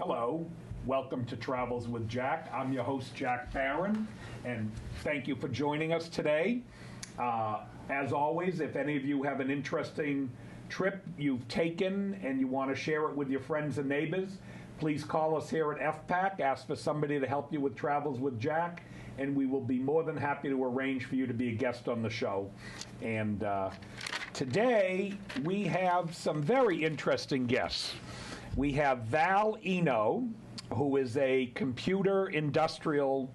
Hello, welcome to Travels with Jack. I'm your host, Jack Barron, and thank you for joining us today. As always, if any of you have an interesting trip you've taken and you want to share it with your friends and neighbors, please call us here at FPAC, ask for somebody to help you with Travels with Jack, and we will be more than happy to arrange for you to be a guest on the show. And today, we have some very interesting guests. We have Val Eno, who is a computer industrial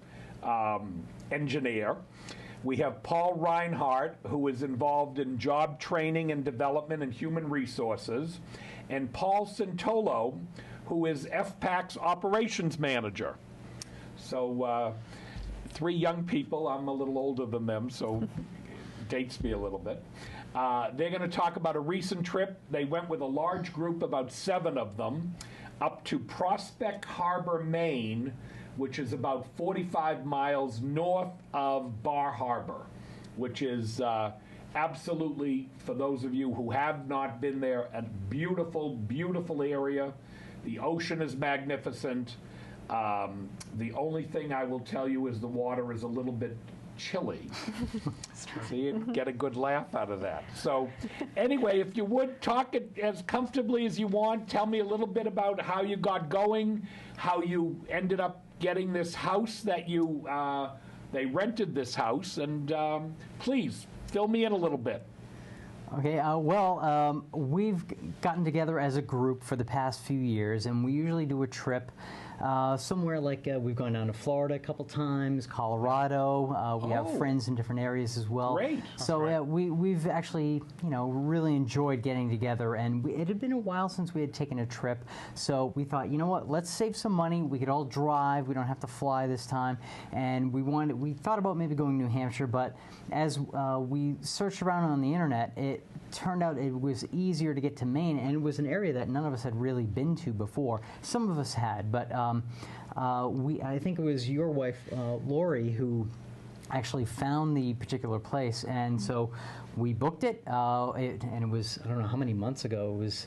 engineer. We have Paul Reinhardt, who is involved in job training and development and human resources, and Paul Cintolo, who is FPAC's operations manager. So three young people. I'm a little older than them, so dates me a little bit. They're going to talk about a recent trip. They went with a large group, about 7 of them, up to Prospect Harbor, Maine, which is about 45 miles north of Bar Harbor, which is absolutely, for those of you who have not been there, a beautiful, beautiful area. The ocean is magnificent. The only thing I will tell you is the water is a little bit chilly. So you get a good laugh out of that. So anyway, if you would, talk it as comfortably as you want. Tell me a little bit about how you got going, how you ended up getting this house that you, they rented this house, and please, fill me in a little bit. Okay, we've gotten together as a group for the past few years, and we usually do a trip somewhere like we've gone down to Florida a couple times, Colorado. We have friends in different areas as well. Great. So we've actually, really enjoyed getting together, and it had been a while since we had taken a trip. So we thought, you know what, let's save some money. We could all drive. We don't have to fly this time. And we thought about maybe going to New Hampshire, but as we searched around on the internet, it turned out it was easier to get to Maine, and it was an area that none of us had really been to before. Some of us had, but I think it was your wife, Lori, who actually found the particular place, and so we booked it, and it was, I don't know how many months ago. It was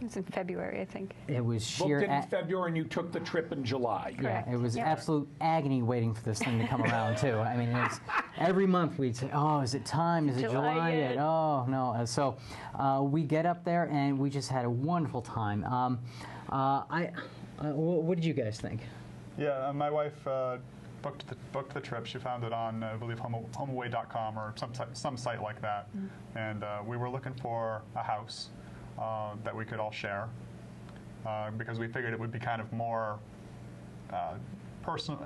in February, I think. It was sheer... Booked it in February, and you took the trip in July. Correct. Yeah, it was absolute agony waiting for this thing to come around, too. I mean, it's, every month we'd say, oh, is it time? Is it July yet? Oh, no. So we get up there, and we just had a wonderful time. What did you guys think? Yeah, my wife booked the trip. She found it on, I believe, HomeAway.com or some site like that. And we were looking for a house that we could all share because we figured it would be kind of more personal,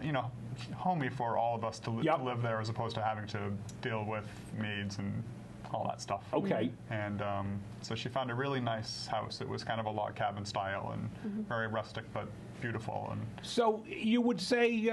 homey for all of us to live there as opposed to having to deal with maids and all that stuff. Okay. And so she found a really nice house. It was kind of a log cabin style and very rustic but beautiful. And so you would say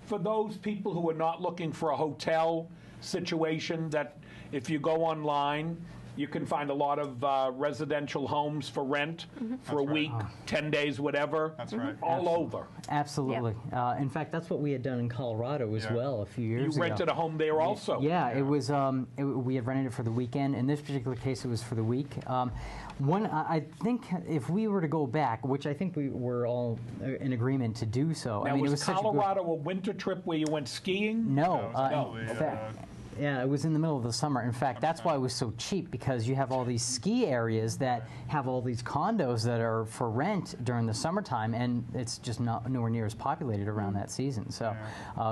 for those people who are not looking for a hotel situation, that if you go online, you can find a lot of residential homes for rent for a week, 10 days, whatever. That's right. All over. Absolutely. Yeah. In fact, that's what we had done in Colorado as well a few years ago. You rented a home there also. Yeah, it was. We had rented it for the weekend. In this particular case, it was for the week. I think if we were to go back, which I think we were all in agreement to do so. Now, I mean, was it was Colorado a winter trip where you went skiing? No. In fact, yeah, it was in the middle of the summer. In fact, that's why it was so cheap, because you have all these ski areas that have all these condos that are for rent during the summertime, and it's just nowhere near as populated around that season. So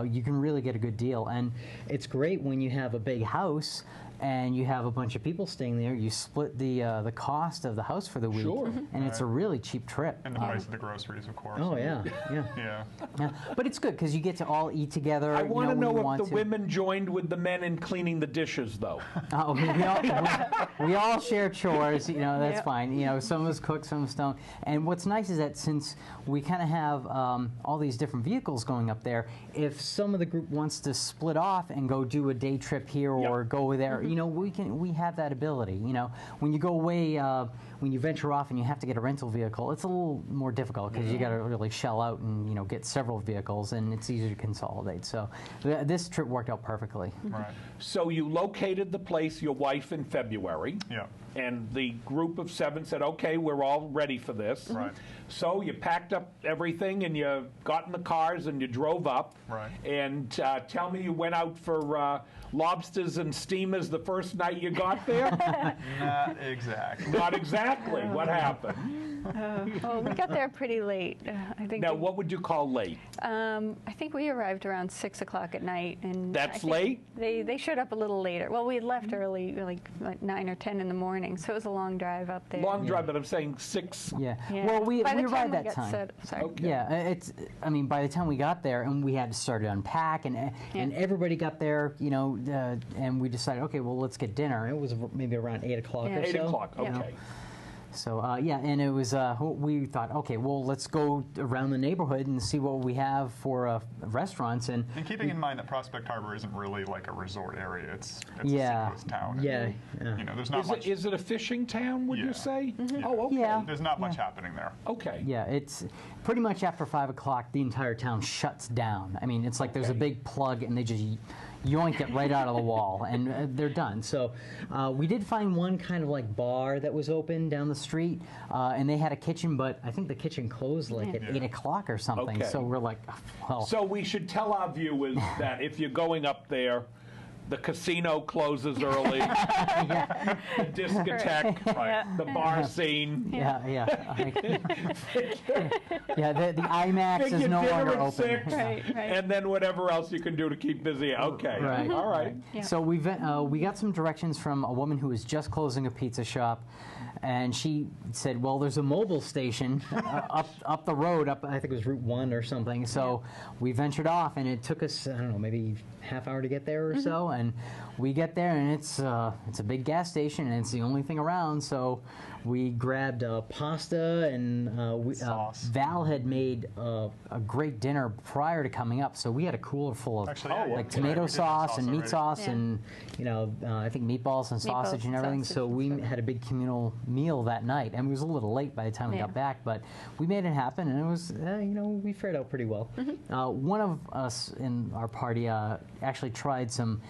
you can really get a good deal. And it's great when you have a big house and you have a bunch of people staying there. You split the cost of the house for the week, and it's a really cheap trip. And the price of the groceries, of course. Oh, yeah. But it's good because you get to all eat together. I want to know if the women joined with the men in cleaning the dishes, though. We all share chores. That's fine. Some of us cook, some of us don't. And what's nice is that since we kind of have all these different vehicles going up there, if some of the group wants to split off and go do a day trip here or go there, we have that ability. When you go away, when you venture off and you have to get a rental vehicle, it's a little more difficult because you got to really shell out and get several vehicles, and it's easier to consolidate. So this trip worked out perfectly. Right. So you located the place, your wife, in February. Yeah. And the group of 7 said, okay, we're all ready for this. Right. So you packed up everything and you got in the cars and you drove up. Right. And tell me you went out for lobsters and steamers the first night you got there? Not exactly. Not exactly. What happened? Well, we got there pretty late. I think. Now, what would you call late? I think we arrived around 6 o'clock at night, and That's I think late? They showed up a little later. Well, we had left early, like 9 or 10 in the morning, so it was a long drive up there. Long drive, but I'm saying 6. Yeah. Yeah. Well, we By the arrived we that got time. sorry. Okay. Yeah, I mean, by the time we got there, and we had to start to unpack, and everybody got there, you know, and we decided, okay, well, let's get dinner. It was maybe around 8 o'clock Yeah. or so. 8 o'clock, Yeah. okay. So, yeah, and it was, we thought, okay, well, let's go around the neighborhood and see what we have for restaurants. And keeping in mind that Prospect Harbor isn't really like a resort area. It's yeah, a seacoast town. yeah, You know, there's not much. Is it a fishing town, would Yeah. you say? Yeah. Oh, okay. Yeah. There's not much happening there. Okay. yeah, it's pretty much after 5 o'clock, the entire town shuts down. I mean, it's like there's a Okay. big plug, and they just yoink it right out of the wall, and they're done. So we did find one kind of like bar that was open down the street, and they had a kitchen, but I think the kitchen closed like at 8 o'clock or something. Okay. So we're like, well, So we should tell our viewers that if you're going up there, the casino closes early, the discotheque, Right. the bar scene. yeah. Yeah, the IMAX Take is your no dinner longer at open. 6, Right. and then whatever else you can do to keep busy. Okay. Right. All right. Yeah. So we got some directions from a woman who was just closing a pizza shop, and she said, "Well, there's a mobile station up the road, up I think it was Route 1 or something." So we ventured off, and it took us, I don't know, maybe half hour to get there or so. And we get there, and it's a big gas station, and it's the only thing around. So we grabbed pasta, and Sauce. Val had made a great dinner prior to coming up, so we had a cooler full of Actually, yeah, like yeah. tomato We did the sauce and meat already. sauce Yeah. and I think meatballs and sausage and everything. sausage So and we stuff. had a big communal meal that night, and it was a little late by the time we Yeah. got back, but we made it happen, and it was we fared out pretty well. One of us in our party actually tried some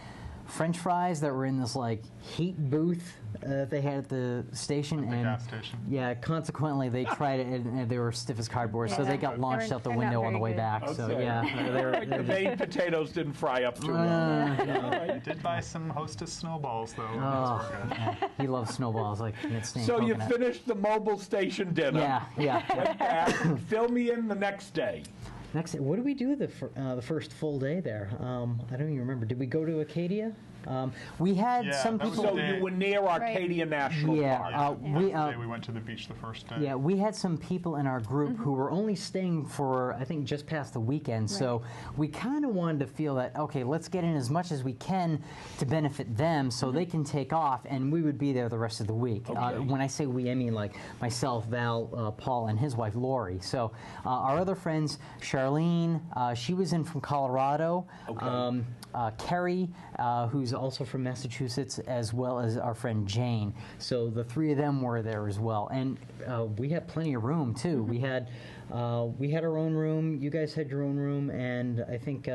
French fries that were in this like heat booth that they had at the station, The and gas station. yeah, consequently they tried it and they were stiff as cardboard, so Yeah. they got launched They're- out the they're not window on the very way good. back. So Okay. yeah, Like the Maine potatoes didn't fry up too well. I did buy some Hostess snowballs though. and those Oh, were good. yeah, he loves snowballs. I can't stand So you coconut. finished the mobile station dinner. Yeah. Went back. Fill me in the next day. Next, what did we do the first full day there? I don't even remember. Did we go to Acadia? We had Yeah, some that was people. So day. you were near Arcadia National Yeah, Park. we Today we went to the beach the first day. yeah, we had some people in our group who were only staying for I think just past the weekend. So we kind of wanted to feel that okay, let's get in as much as we can to benefit them, so they can take off, and we would be there the rest of the week. Okay. When I say we, I mean like myself, Val, Paul, and his wife Lori. So our other friends, Charlene, she was in from Colorado. Okay. Kerry, who's also from Massachusetts, as well as our friend Jane. So the three of them were there as well, and we had plenty of room too. We had our own room. You guys had your own room, and I think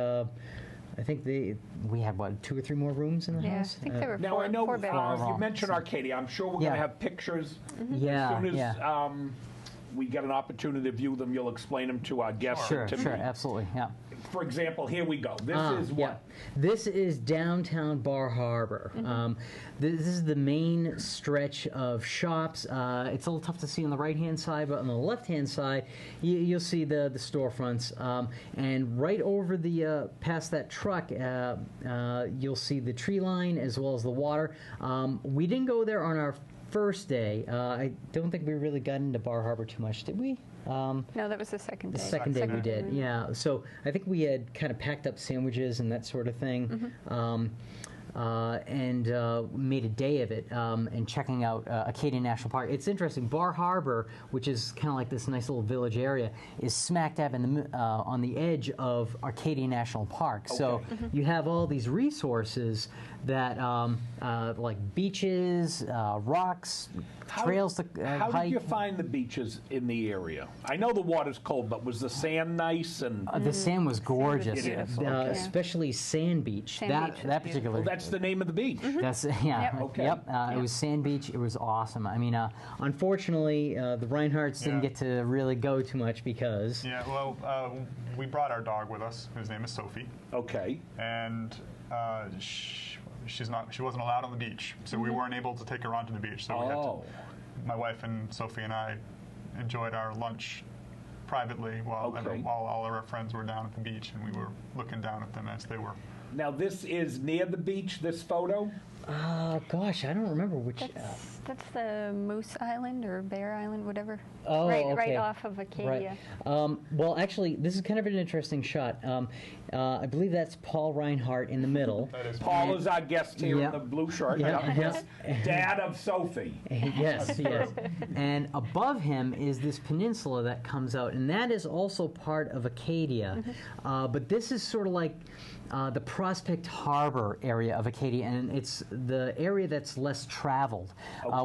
we had what 2 or 3 more rooms in the Yeah, I house. think there were Now, four, I know four bedrooms. you mentioned Arcadia. I'm sure we're going Yeah. to have pictures. Yeah, As soon as yeah. we get an opportunity to view them, you'll explain them to our guests Sure, and to sure, me. absolutely, yeah. For example, here we go. This is Yeah. what? This is downtown Bar Harbor. This is the main stretch of shops. It's a little tough to see on the right-hand side, but on the left-hand side, you'll see the storefronts. And right over the past that truck, you'll see the tree line as well as the water. We didn't go there on our first day. I don't think we really got into Bar Harbor too much, did we? No, that was the second day. The second day we day. did, yeah. So I think we had kind of packed up sandwiches and that sort of thing, and made a day of it, and checking out Acadia National Park. It's interesting. Bar Harbor, which is kind of like this nice little village area, is smack dab in the on the edge of Acadia National Park. So you have all these resources that like beaches, rocks, trails to How hike. did you find the beaches in the area? I know the water's cold, but was the sand nice? And The sand was gorgeous, beautiful. Okay. especially Sand Beach. Sand that Beach was that particular. well, that's the name of the beach. That's yeah. Yep. Okay. Yep. It was Sand Beach. It was awesome. I mean, unfortunately, the Reinhardts didn't Yeah. get to really go too much because. Yeah, well, we brought our dog with us. His name is Sophie, Okay. and she wasn't allowed on the beach, so we weren't able to take her onto the beach. So we had Oh. to, my wife and Sophie and I enjoyed our lunch privately while Okay. while all of our friends were down at the beach, and we were looking down at them as they were. Now this is near the beach. This photo. Gosh, I don't remember which. That's the Moose Island or Bear Island, whatever. Oh, right okay. off of Acadia. Right. Well, actually, this is kind of an interesting shot. I believe that's Paul Reinhardt in the middle. That is Paul is our guest here Yep. in the blue shirt. Yep, Yep. Dad of Sophie. Yes, yes. And above him is this peninsula that comes out, and that is also part of Acadia. But this is sort of like the Prospect Harbor area of Acadia, and it's the area that's less traveled.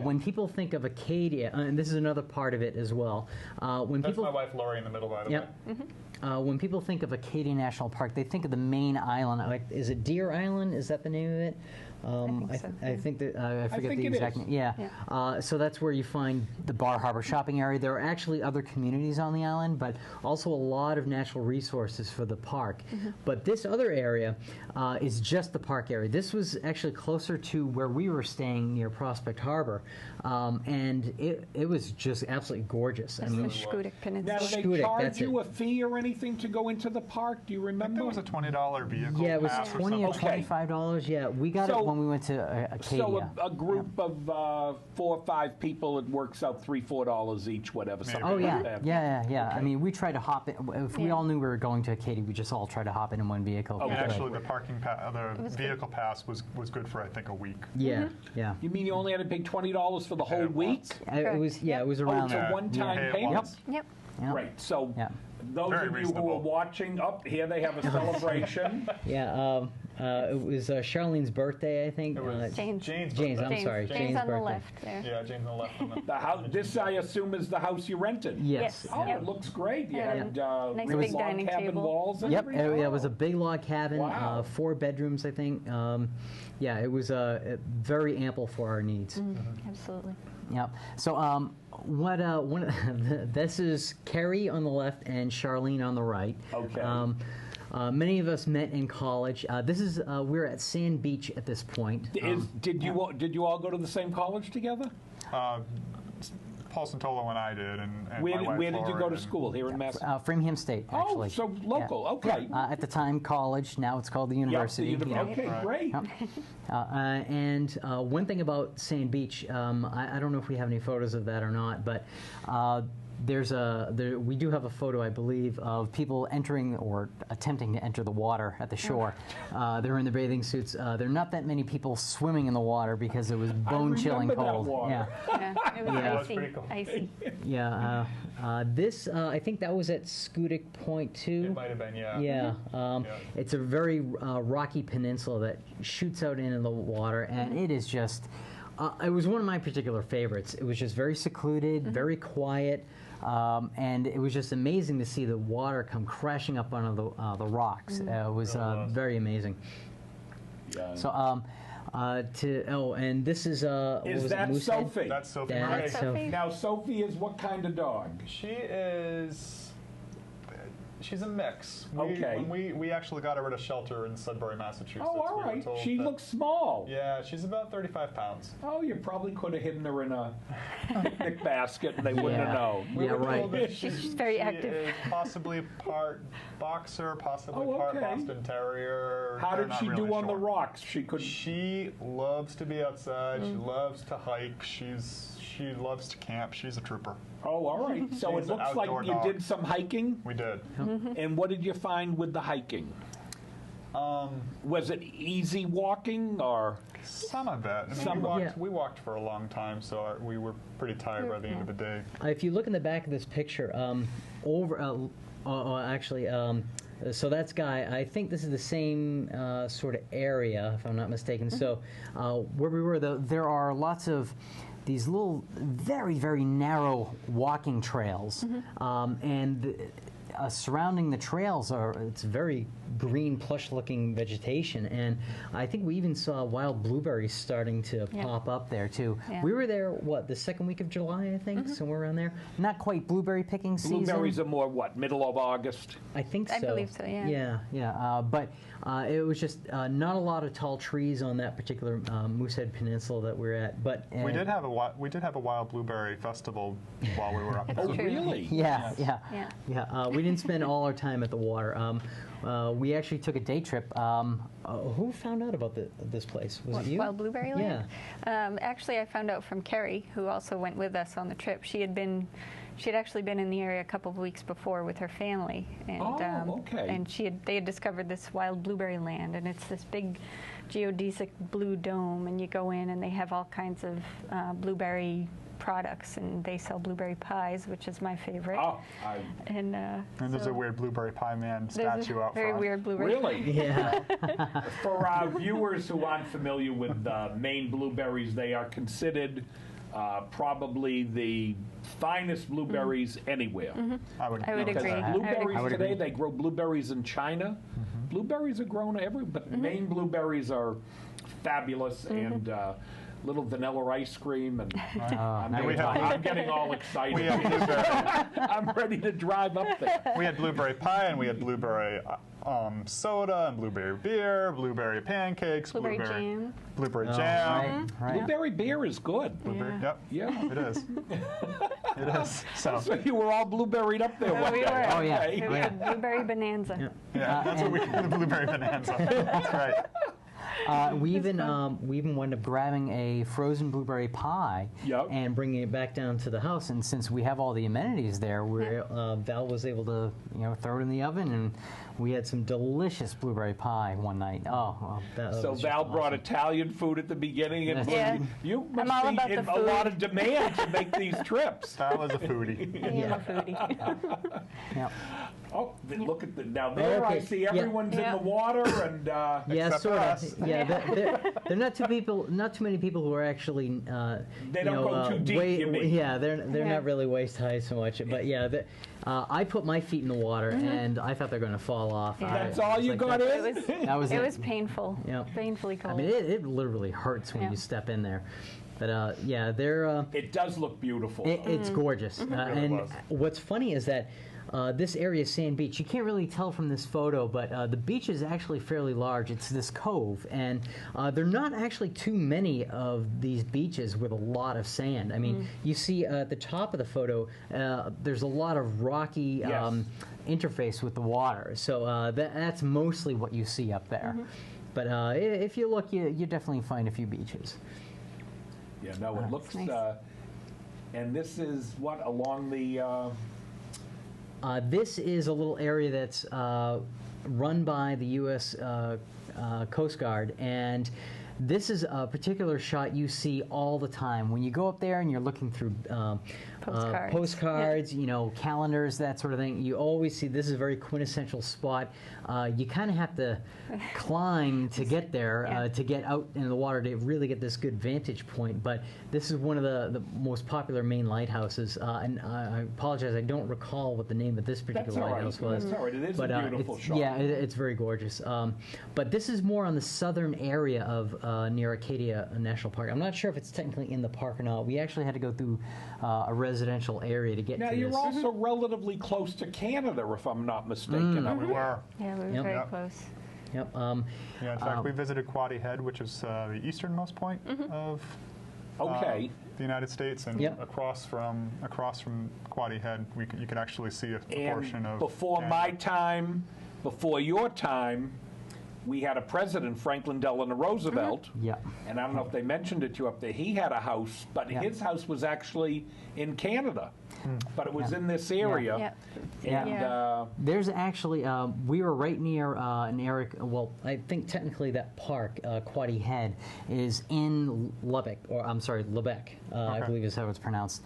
When people think of Acadia, and this is another part of it as well, when That's people my wife Lori in the middle, by the Yep. way. When people think of Acadia National Park, they think of the Maine island. Like, is it Deer Island? Is that the name of it? think so, I think that I forget think the it exact is. name. Yeah. So that's where you find the Bar Harbor shopping area. There are actually other communities on the island, but also a lot of natural resources for the park. But this other area is just the park area. This was actually closer to where we were staying near Prospect Harbor, and it was just absolutely gorgeous. That's the Schutic Peninsula. Now, do they Schutic, charge that's you it. a fee or anything to go into the park? Do you I think remember? there was a $20 vehicle Yeah, it was pass or 20 or something. $25. Yeah, we got So- it when we went to Acadia. So a group of 4 or 5 people, it works out $3-4 each, whatever. Maybe. Something Oh like yeah, that. yeah. I mean, we tried to hop in. If we Yeah. all knew we were going to Acadia, we just all tried to hop in one vehicle. Okay. And But- actually, the the vehicle pass was good for I think a week. yeah, yeah. You mean you only had to pay $20 for the whole it week? once. It was Yep. it was Oh, around it's a there. one-time Pay it payment? once. Yep. Yeah. Right, so Yeah. those Very of you who reasonable. are watching, up here they have a celebration. Yeah, it was Charlene's birthday, I think. It was Jane's. Jane's Jane's, birthday. I'm sorry, Jane's Jane's on the birthday. left there. Yeah, Jane's on the left. On the The house, this, I assume, is the house you rented? Yes. Oh, Yep. it looks great. You Yeah. had Nice real big log dining cabin table. walls and Yep, everything? it was a big log cabin, Wow. 4 bedrooms, I think. Yeah, it was very ample for our needs. Absolutely. Yep. So, this is Carrie on the left and Charlene on the right. Okay. Many of us met in college. We're at Sand Beach at this point. Did you all go to the same college together? Paul Cintolo and I did, and Where my wife did you Laura, go to and- school? Here in Massachusetts? Framingham State, actually. Oh, so local. Yeah. Okay. Yeah. At the time, college. Now it's called the Yep, the university. Okay, Right. great. And one thing about Sand Beach, I don't know if we have any photos of that or not, but we do have a photo, I believe, of people entering or attempting to enter the water at the shore. They're in the bathing suits. There are not that many people swimming in the water because it was bone-chilling remember that cold. water. Yeah. Yeah, it was Yeah. icy. Pretty cool. Icy. Yeah. This, I think that was at Schutic Point too. It might have been, yeah. Yeah, Yeah. it's a very rocky peninsula that shoots out into the water, and it is just. It was one of my particular favorites. It was just very secluded, very quiet, and it was just amazing to see the water come crashing up onto the rocks. It was Really was. very amazing. Yeah. So, and this is what Is was it, that Moosehead? Sophie? That's Sophie That's Marie. That's Sophie. Sophie. Now, Sophie is what kind of dog? She is. She's a mix. Okay. When we actually got her at a shelter in Sudbury, Massachusetts. Oh, all we were right. told She that- looks small. Yeah, she's about 35 pounds. Oh, you probably could have hidden her in a picnic basket and they wouldn't have Yeah. known. We Yeah, were right. told that She's very she active. is possibly part boxer, possibly Oh, part okay. Boston Terrier. How They're did not she really do on the sure. rocks? She could. She loves to be outside. She loves to hike. She loves to camp. She's a trooper. Oh, all right. So it She's an looks like outdoor you dog. did some hiking. We did. And what did you find with the hiking? Was it easy walking or? Some of that. I mean, Some we, of walked, it. we walked for a long time, so we were pretty tired by the end of the day. If you look in the back of this picture, So that's Guy. I think this is the same sort of area, if I'm not mistaken. So where we were, there are lots of these little, very, very narrow walking trails, and surrounding the trails it's very green, plush-looking vegetation, and I think we even saw wild blueberries starting to pop up there too. Yeah. We were there, the second week of July, I think, somewhere around there. Not quite blueberry picking season. Blueberries are more, middle of August? I think so. I believe so, yeah. Yeah. But it was just not a lot of tall trees on that particular Moosehead Peninsula that we're at. But We did have a wild blueberry festival while we were up there. Oh, true. really? Yeah. We didn't spend all our time at the water. We actually took a day trip. Who found out about this place? Was it you? Wild Blueberry Land? Actually, I found out from Carrie, who also went with us on the trip. She had actually been in the area a couple of weeks before with her family, and okay. and they had discovered this Wild Blueberry Land, and it's this big geodesic blue dome, and you go in, and they have all kinds of blueberry products, and they sell blueberry pies, which is my favorite. Oh, and there's a weird blueberry pie man there's statue a out very front. weird blueberry. really? Yeah. For our viewers who aren't familiar with Maine blueberries, they are considered probably the finest blueberries anywhere. I would I would Because agree. blueberries I would today, agree. they grow blueberries in China. Blueberries are grown everywhere, but Maine blueberries are fabulous, and little vanilla ice cream, and I'm getting all excited. We had blueberry. I'm ready to drive up there. We had blueberry pie, and we had blueberry soda, and blueberry beer, blueberry pancakes, Blueberry jam. blueberry Oh, jam. right. Blueberry beer is good. Blueberry, Yeah. Yep, Yeah. it is. It is. So, So you were all blueberried up there one we day. were. Oh, yeah. Okay. It was a blueberry bonanza. yeah, that's what we the blueberry bonanza. That's right. We even wound up grabbing a frozen blueberry pie Yep. and bringing it back down to the house. And since we have all the amenities there, Val was able to throw it in the oven, and we had some delicious blueberry pie one night. Oh, well, that So was just Val brought awesome. Italian food at the beginning, and Yeah. you I'm must all be about in the a food. lot of demand to make these trips. That was a foodie. I am a foodie. Yep. Oh, look at now there I Okay. see Yeah. everyone's in the water, and Yeah, Except for sort us. of. Yeah, they're not too many people who are actually. They don't go too deep, you mean? Yeah, they're Yeah. not really waist high so much. But yeah, I put my feet in the water, and I thought they're going to fall off. Yeah. that's all you like got that. in? That was It it. was painful. Yeah. Painfully cold. I mean, it literally hurts when Yeah. you step in there. But yeah, they're. It does look beautiful. It's gorgeous. really And was. what's funny is that this area is Sand Beach. You can't really tell from this photo, but the beach is actually fairly large. It's this cove, and there are not actually too many of these beaches with a lot of sand. I mean, you see at the top of the photo, there's a lot of rocky Yes. interface with the water. So that's mostly what you see up there. But if you look, you definitely find a few beaches. Yeah, no, it looks. nice. And this is what along the. This is a little area that's run by the U.S. Coast Guard, and this is a particular shot you see all the time when you go up there and you're looking through postcards, calendars, that sort of thing. You always see this is a very quintessential spot. You kind of have to climb to get there, to get out into the water to really get this good vantage point. But this is one of the most popular Maine lighthouses. And I apologize, I don't recall what the name of this particular all right. lighthouse was. That's all right. It is a beautiful shot. Yeah, it's very gorgeous. But this is more on the southern area of near Acadia National Park. I'm not sure if it's technically in the park or not. We actually had to go through a residential area to get Now to you're this. also relatively close to Canada, if I'm not mistaken. We were. Yeah, we were Yep. very Yep. close. Yep. Yeah, in fact, we visited Quoddy Head, which is the easternmost point of Okay. the United States, and Yep. across from Quoddy Head, you could actually see a portion And of. before Canada. my time, before your time, we had a president, Franklin Delano Roosevelt. Yeah. And I don't know if they mentioned it to you up there. He had a house, but Yeah. his house was actually in Canada. But it was in this area. Yeah. And Yeah. There's actually, we were right near an area, well, I think technically that park, Quaddy Head, is in Lubbock, or I'm sorry, Lubec, I believe is how it's pronounced.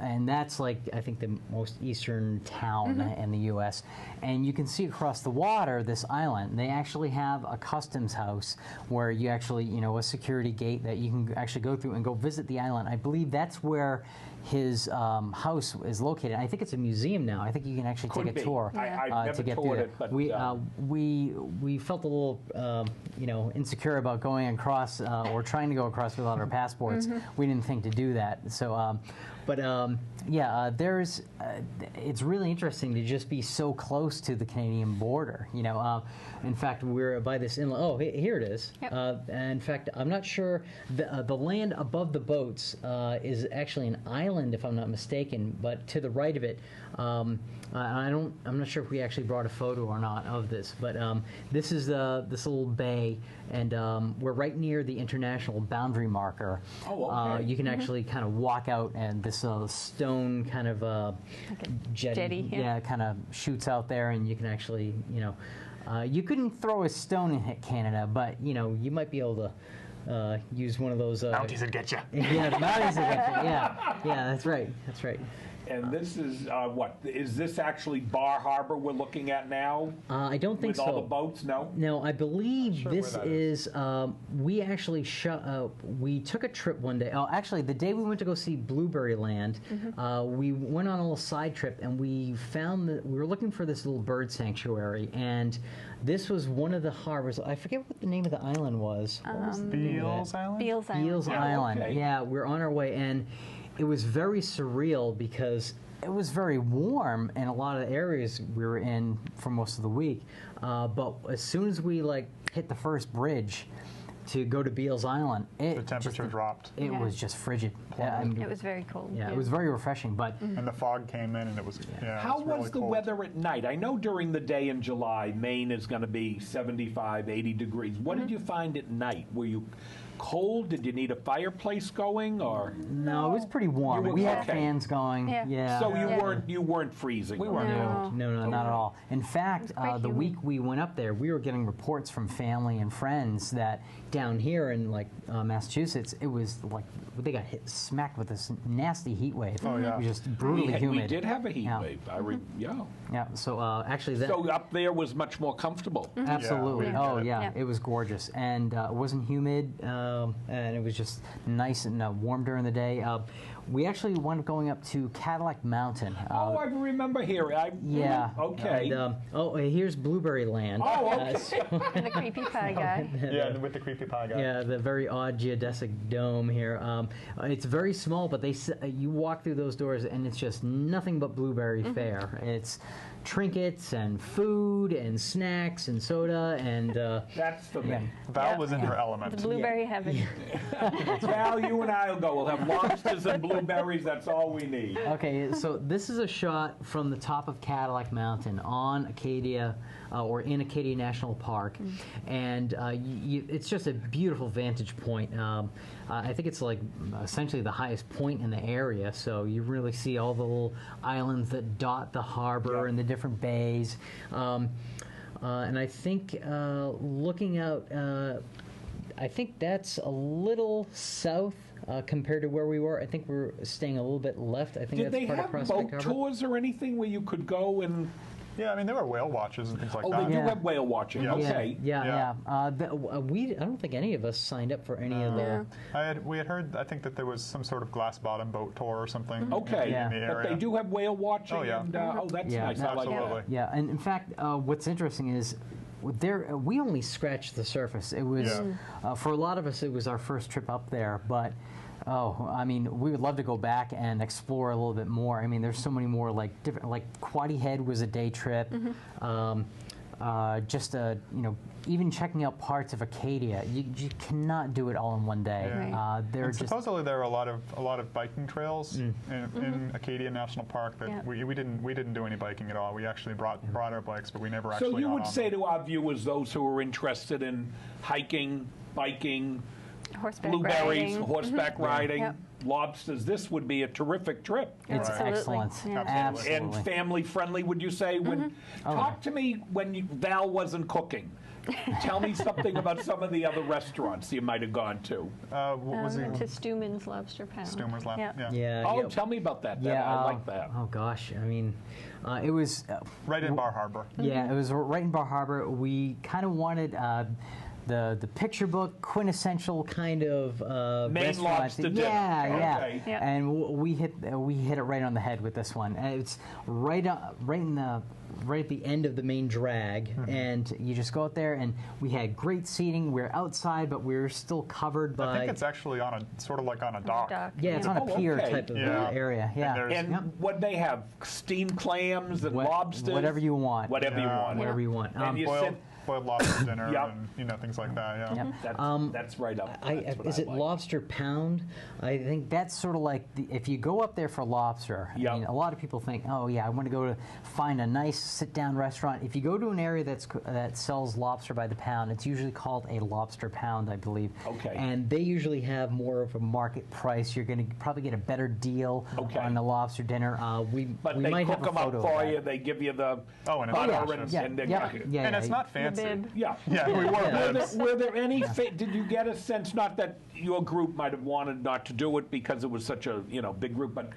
And that's like, I think the most eastern town in the U.S. And you can see across the water, this island. They actually have a customs house where you actually, you know, a security gate that you can actually go through and go visit the island. I believe that's where his house is located. I think it's a museum now. I think you can actually Could take a be. tour I've to never get toured through it, but, we felt a little you know, insecure about going across or trying to go across without our passports. We didn't think to do that. So, yeah, there's it's really interesting to just be so close to the Canadian border. You know, in fact, we're by this inlet. Oh, here it is. Yep. In fact, I'm not sure the land above the boats is actually an island, if I'm not mistaken. But to the right of it, I'm not sure if we actually brought a photo or not of this. But this is this little bay, and we're right near the international boundary marker. Oh, okay. You can actually kind of walk out, and this stone kind of Like a jetty, yeah. kind of shoots out there, and you can actually, you know, you couldn't throw a stone and hit Canada, but you know, you might be able to use one of those. Mounties would get you. Yeah, the Mounties will get you. Yeah, that's right. That's right. And this is, what, is this actually Bar Harbor we're looking at now? I don't think with so. all the boats? No? No, I believe Not sure this where that is. We actually we took a trip one day. Oh, actually, the day we went to go see Blueberry Land, we went on a little side trip, and we found that we were looking for this little bird sanctuary, and this was one of the harbors. I forget what the name of the island was. What was the name of Beals that? Island? Beals Island. Beals Yeah, Island. okay. Yeah, we're on our way, and it was very surreal because it was very warm in a lot of areas we were in for most of the week. But as soon as we hit the first bridge to go to Beals Island, The temperature dropped. It Yeah. was just frigid. Yeah, I mean, It was very cold. yeah, it was very refreshing. But And the fog came in, and it was, How it was was really the cold. weather at night? I know during the day in July, Maine is going to be 75, 80 degrees. What did you find at night? Were you cold? Did you need a fireplace going, or? no, it was pretty warm. You were- We had okay. fans going. Yeah. Yeah. So Yeah. you weren't freezing. We weren't. No. No, not at all. In fact, quite the humid. week we went up there, we were getting reports from family and friends that down here in Massachusetts, it was like they got smacked with this nasty heat wave. Oh, yeah. It was just brutally humid. We did have a heat Yeah. wave. Yeah. Yeah. So actually, that. So up there was much more comfortable. Absolutely. Yeah, we Oh, did it. yeah. Yeah. It was gorgeous. And it wasn't humid, and it was just nice and warm during the day. We actually wound up going up to Cadillac Mountain. Oh, I remember here. Yeah. Okay. And, here's Blueberry Land. Oh, okay. And the creepy pie guy. Yeah, with the creepy pie guy. Yeah, the very odd geodesic dome here. It's very small, but you walk through those doors and it's just nothing but blueberry fare. It's trinkets and food and snacks and soda and That's for me. Val Yeah. was in her The element. blueberry heaven. Val, you and I will go. We'll have lobsters and blueberries. That's all we need. Okay, so this is a shot from the top of Cadillac Mountain on Acadia, or in Acadia National Park, and it's just a beautiful vantage point. I think it's essentially the highest point in the area, so you really see all the little islands that dot the harbor and the different bays. And I think looking out, I think that's a little south. Compared to where we were, I think we're staying a little bit left. I think Did that's they part of have Prospect boat Harbor. tours or anything where you could go and? Yeah, I mean, there were whale watches and things like Oh, that. they do Yeah. have whale watching. Yeah. Okay. Yeah. I don't think any of us signed up for any of the. We had heard, I think, that there was some sort of glass bottom boat tour or something Okay. Yeah. in the But area. they do have whale watching. Oh, yeah. And, that's Yeah, nice. I like that. Absolutely. Yeah, and in fact, what's interesting is we only scratched the surface. It was for a lot of us, it was our first trip up there, but. Oh, I mean, we would love to go back and explore a little bit more. I mean, there's so many more different. Quaddy Head was a day trip. just even checking out parts of Acadia. You cannot do it all in one day. Yeah. Right. They're And just supposedly there are a lot of biking trails in Acadia National Park that we didn't do any biking at all. We actually brought our bikes, but we never actually. So you got would on say them. to our viewers, those who are interested in hiking, biking, Horseback blueberries, riding. horseback riding, Yep. lobsters, this would be a terrific trip. it's Absolutely. excellent. Yeah. Absolutely. And family friendly, would you say? When talk to me when Val wasn't cooking. Tell me something about some of the other restaurants you might have gone to. What was Went it? to Stuman's Lobster Pound. Stumer's Lab. Yep. Yeah. Yeah. Oh, yeah. tell me about that. Yeah, I like that. Oh gosh, I mean, it was Right in Bar Harbor. yeah, it was right in Bar Harbor. We kind of wanted the picture book quintessential kind of Maine restaurant. lobster dinner. Yeah, Okay. Yeah. and we hit it right on the head with this one. And it's right at the end of the main drag, and you just go out there, and we had great seating. We're outside, but we're still covered by. I think it's actually on a sort of like on a dock. yeah, it's on a Oh, pier okay. type of Yeah. area. Yeah. there's- And Yep. what they have, steamed clams and lobsters? Whatever you want. Whatever you Yeah. want. Whatever you want. And you Boiled lobster dinner Yep. and things like that. Yeah. Yep. That's right up. That's what Is I it like. lobster pound? I think that's sort of like if you go up there for lobster. Yep. I mean, a lot of people think, oh yeah, I want to go to find a nice sit-down restaurant. If you go to an area that sells lobster by the pound, it's usually called a lobster pound, I believe. Okay. And they usually have more of a market price. You're going to probably get a better deal Okay. on the lobster dinner. But we they might cook have a them up photo for of you. that. They give you the Oh, and it's butter delicious. Yeah, and they yeah, cook it. yeah, And it's yeah. not fancy. bib. Yeah. Yeah, we wore Were bibs. there any? Did you get a sense? Not that your group might have wanted not to do it because it was such a big group, but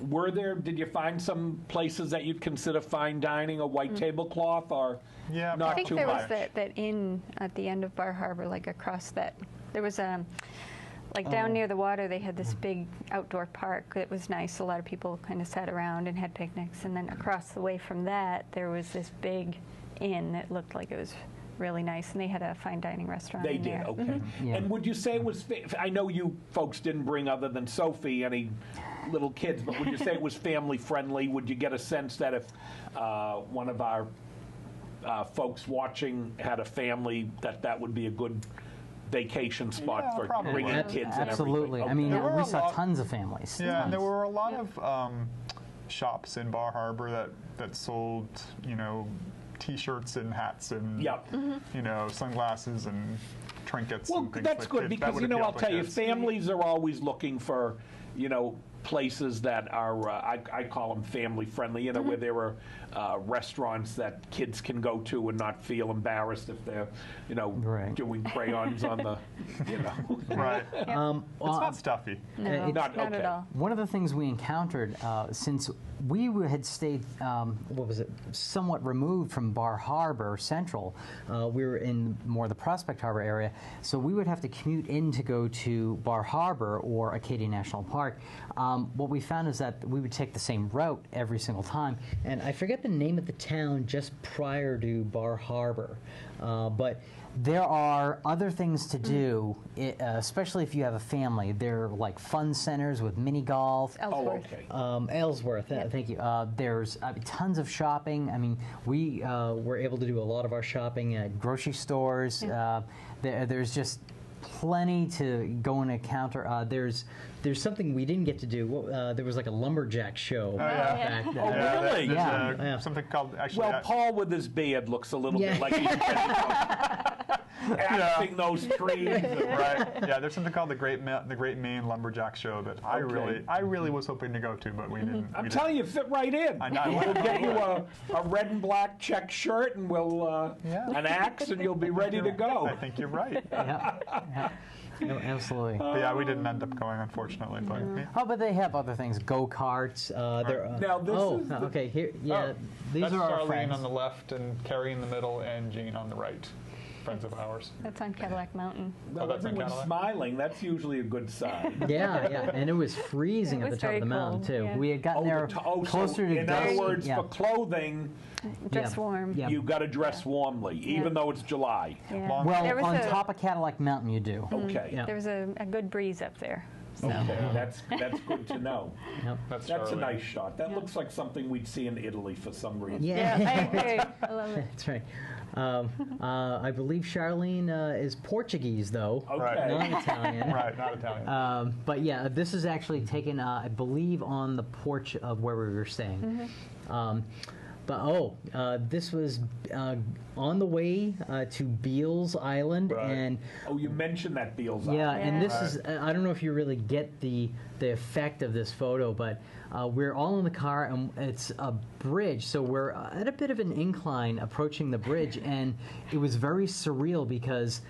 were there? Did you find some places that you'd consider fine dining, a white tablecloth, or Yeah, not I think too there much? was that inn at the end of Bar Harbor, like across that. There was like down near the water, they had this big outdoor park that was nice. A lot of people kind of sat around and had picnics. And then across the way from that, there was this big inn that looked like it was really nice, and they had a fine dining restaurant They in did, there. okay. Yeah. And would you say it was? I know you folks didn't bring, other than Sophie, any little kids, but would you say it was family friendly? Would you get a sense that if one of our folks watching had a family, that would be a good vacation spot Yeah, for probably. bringing Ab- kids and Absolutely. everything? I mean, There were we a saw lot- tons of families. Yeah, and there tons. were a lot of shops in Bar Harbor that sold, T-shirts and hats and Yep. sunglasses and trinkets. Well, and things that's that good kids- that because would appeal I'll to tell you, kids. families are always looking for places that are I call them family friendly. Where there are restaurants that kids can go to and not feel embarrassed if they're Right. doing crayons on the Right. It's Well, not stuffy. No, Not- not okay. at all. One of the things we encountered, since we had stayed, somewhat removed from Bar Harbor Central, we were in more the Prospect Harbor area, so we would have to commute in to go to Bar Harbor or Acadia National Park. What we found is that we would take the same route every single time, and I forget the name of the town just prior to Bar Harbor, but there are other things to do, especially if you have a family. There are like fun centers with mini golf. Oh, Ellsworth. okay. Ellsworth, thank you. There's tons of shopping. I mean, we were able to do a lot of our shopping at grocery stores. There's just plenty to go and encounter. There's something we didn't get to do. There was like a lumberjack show. yeah. back then. Oh, really? There's Yeah. something called actually. Well, Paul with his beard looks a little Yeah. bit like he's axing those trees. right. Yeah, there's something called the Great Maine Lumberjack Show that I Okay. really was hoping to go to, but we didn't. I'm telling you, fit right in. I know. We'll get you a red and black check shirt and we'll Yeah. an axe and you'll be ready to go. I think you're right. Yeah. No, absolutely. But yeah, we didn't end up going, unfortunately. But Oh, but they have other things. Go-karts. Now, this oh, is the- okay. Here, yeah. These that's are our Charlene friends. on the left and Carrie in the middle and Jean on the right. Friends of ours. That's on Cadillac Mountain. Well, that's in everyone's Cadillac. smiling. That's usually a good sign. Yeah, and it was freezing It at the was top of the very mountain cold, too. yeah. We had gotten there So closer to in dusk. other words, yeah. for clothing, Dress Yeah. warm. Yeah. you've got to dress warmly, even though it's July. Yeah. Long- Well, There was on a- top of Cadillac Mountain, you do. Okay. Yeah. There was a good breeze up there. So. Okay, that's good to know. Yep. That's That's a Charlie. nice shot. That looks like something we'd see in Italy for some reason. Yeah. Yeah, I agree. I love it. That's right. I believe Charlene is Portuguese, though, Okay. not Italian. Right, not Italian. But yeah, this is actually taken, I believe, on the porch of where we were staying. This was on the way to Beals Island, Right. and Oh, you mentioned that Beals yeah, Island. and this Right. is, I don't know if you really get the effect of this photo, but we're all in the car, and it's a bridge, so we're at a bit of an incline approaching the bridge, and it was very surreal because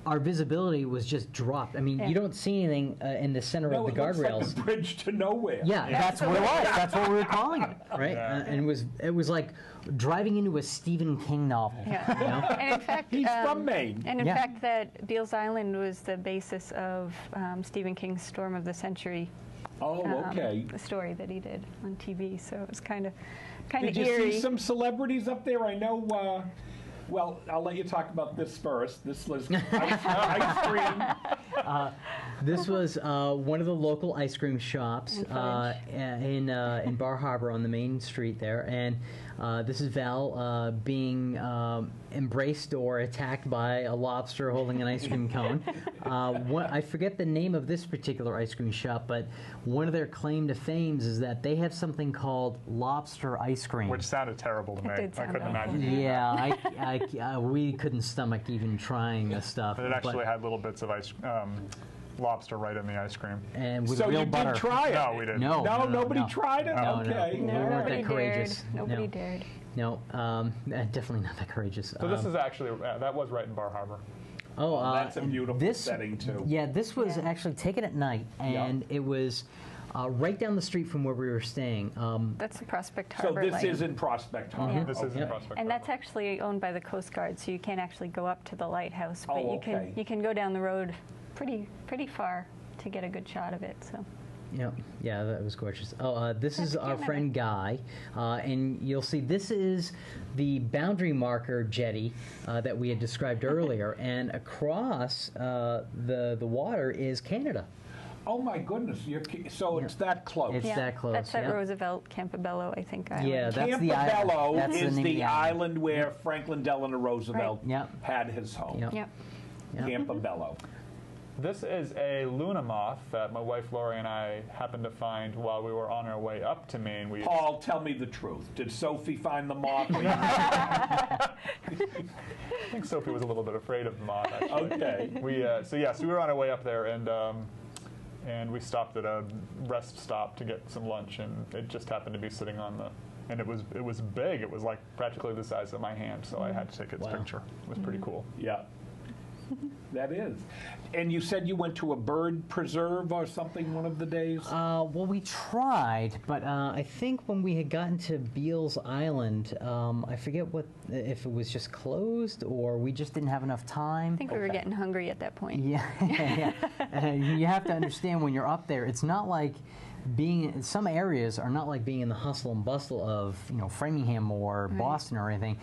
our visibility was just dropped. I mean, Yeah. you don't see anything in the center No, of the it looks guardrails. like the bridge to nowhere. Yeah, that's what it was. That's what we were calling it, right? Yeah. And it was like driving into a Stephen King novel. Yeah. You know? And in fact, He's from Maine. And in Yeah. fact, that Beals Island was the basis of Stephen King's Storm of the Century Oh, okay. story that he did on TV. So it was kind of Did you eerie. see some celebrities up there? I know. Well, I'll let you talk about this first. This was ice cream. This was one of the local ice cream shops in Bar Harbor on the main street there, and this is Val being embraced or attacked by a lobster holding an ice cream cone. I forget the name of this particular ice cream shop, but one of their claim to fame is that they have something called lobster ice cream. Which sounded terrible to me. did I sound couldn't awful. imagine. Yeah, we couldn't stomach even trying this stuff. But it actually had little bits of lobster right in the ice cream. and with So real you butter. did try it? No, we didn't. No, No, nobody no. tried it? No, Okay. no. No, We weren't nobody that courageous. dared. Nobody No. dared. No, definitely not that courageous. So this is actually, that was right in Bar Harbor. That's a beautiful this, setting, too. Yeah, this was Yeah. actually taken at night, and it was right down the street from where we were staying. That's the Prospect So Harbor this Lane. is in Prospect Harbor. Yeah. This is in Yep. Prospect And that's Harbor. actually owned by the Coast Guard, so you can't actually go up to the lighthouse, but Oh, you can okay. you can go down the road pretty far to get a good shot of it. So Yeah, that was gorgeous. This is That's our cute, friend Guy, and you'll see this is the boundary marker jetty that we had described earlier, and across the water is Canada. Oh, my goodness. So it's that close. It's that close. That's that yeah. Roosevelt Campobello, I think. Island. Yeah, that's the island. Campobello That's is name of the island where Franklin Delano Roosevelt Right. Yep. had his home. Yep. Yep. Yep. Campobello. This is a Luna moth that my wife Lori and I happened to find while we were on our way up to Maine. Paul, tell me the truth. Did Sophie find the moth? I think Sophie was a little bit afraid of the moth, actually. Okay. So we were on our way up there, and we stopped at a rest stop to get some lunch, and it just happened to be sitting on the. And it was big. It was like practically the size of my hand, so I had to take its Wow. picture. It was pretty cool. Yeah. That is. And you said you went to a bird preserve or something one of the days? Well, we tried, but I think when we had gotten to Beals Island, I forget if it was just closed or we just didn't have enough time. I think we were getting hungry at that point. Yeah, yeah. You have to understand when you're up there, it's not like some areas are not like being in the hustle and bustle of Framingham or Boston or anything.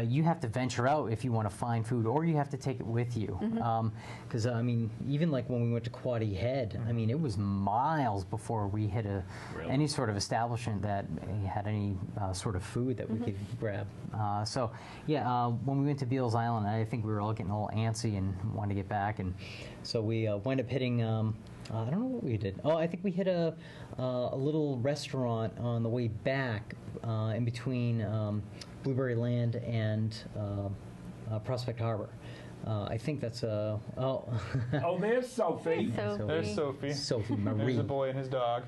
You have to venture out if you want to find food, or you have to take it with you. Because I mean, even like when we went to Quoddy Head, I mean, it was miles before we hit any sort of establishment that had any sort of food that we could grab. So yeah, when we went to Beals Island, I think we were all getting a little antsy and wanted to get back, and so we wound up hitting. I don't know what we did. Oh, I think we hit a little restaurant on the way back in between Blueberry Land and Prospect Harbor. I think that's Oh, there's Sophie. So There's Sophie. Sophie There's Marie. a boy and his dog.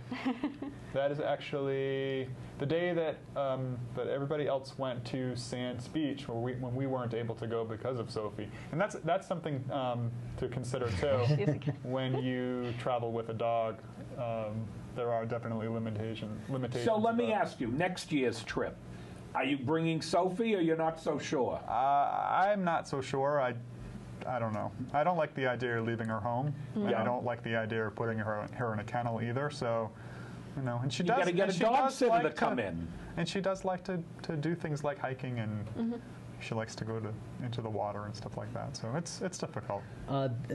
That is actually the day that that everybody else went to Sands Beach, when we weren't able to go because of Sophie. And that's something to consider too. When you travel with a dog, there are definitely limitations. So let me about- ask you, next year's trip, are you bringing Sophie or you're not so sure? I'm not so sure. I don't know. I don't like the idea of leaving her home, and Yeah. I don't like the idea of putting her in a kennel either. So, and she You does. got to get and a she dog does sitter like to come in. And she does like to do things like hiking and she likes to go into the water and stuff like that. So it's difficult.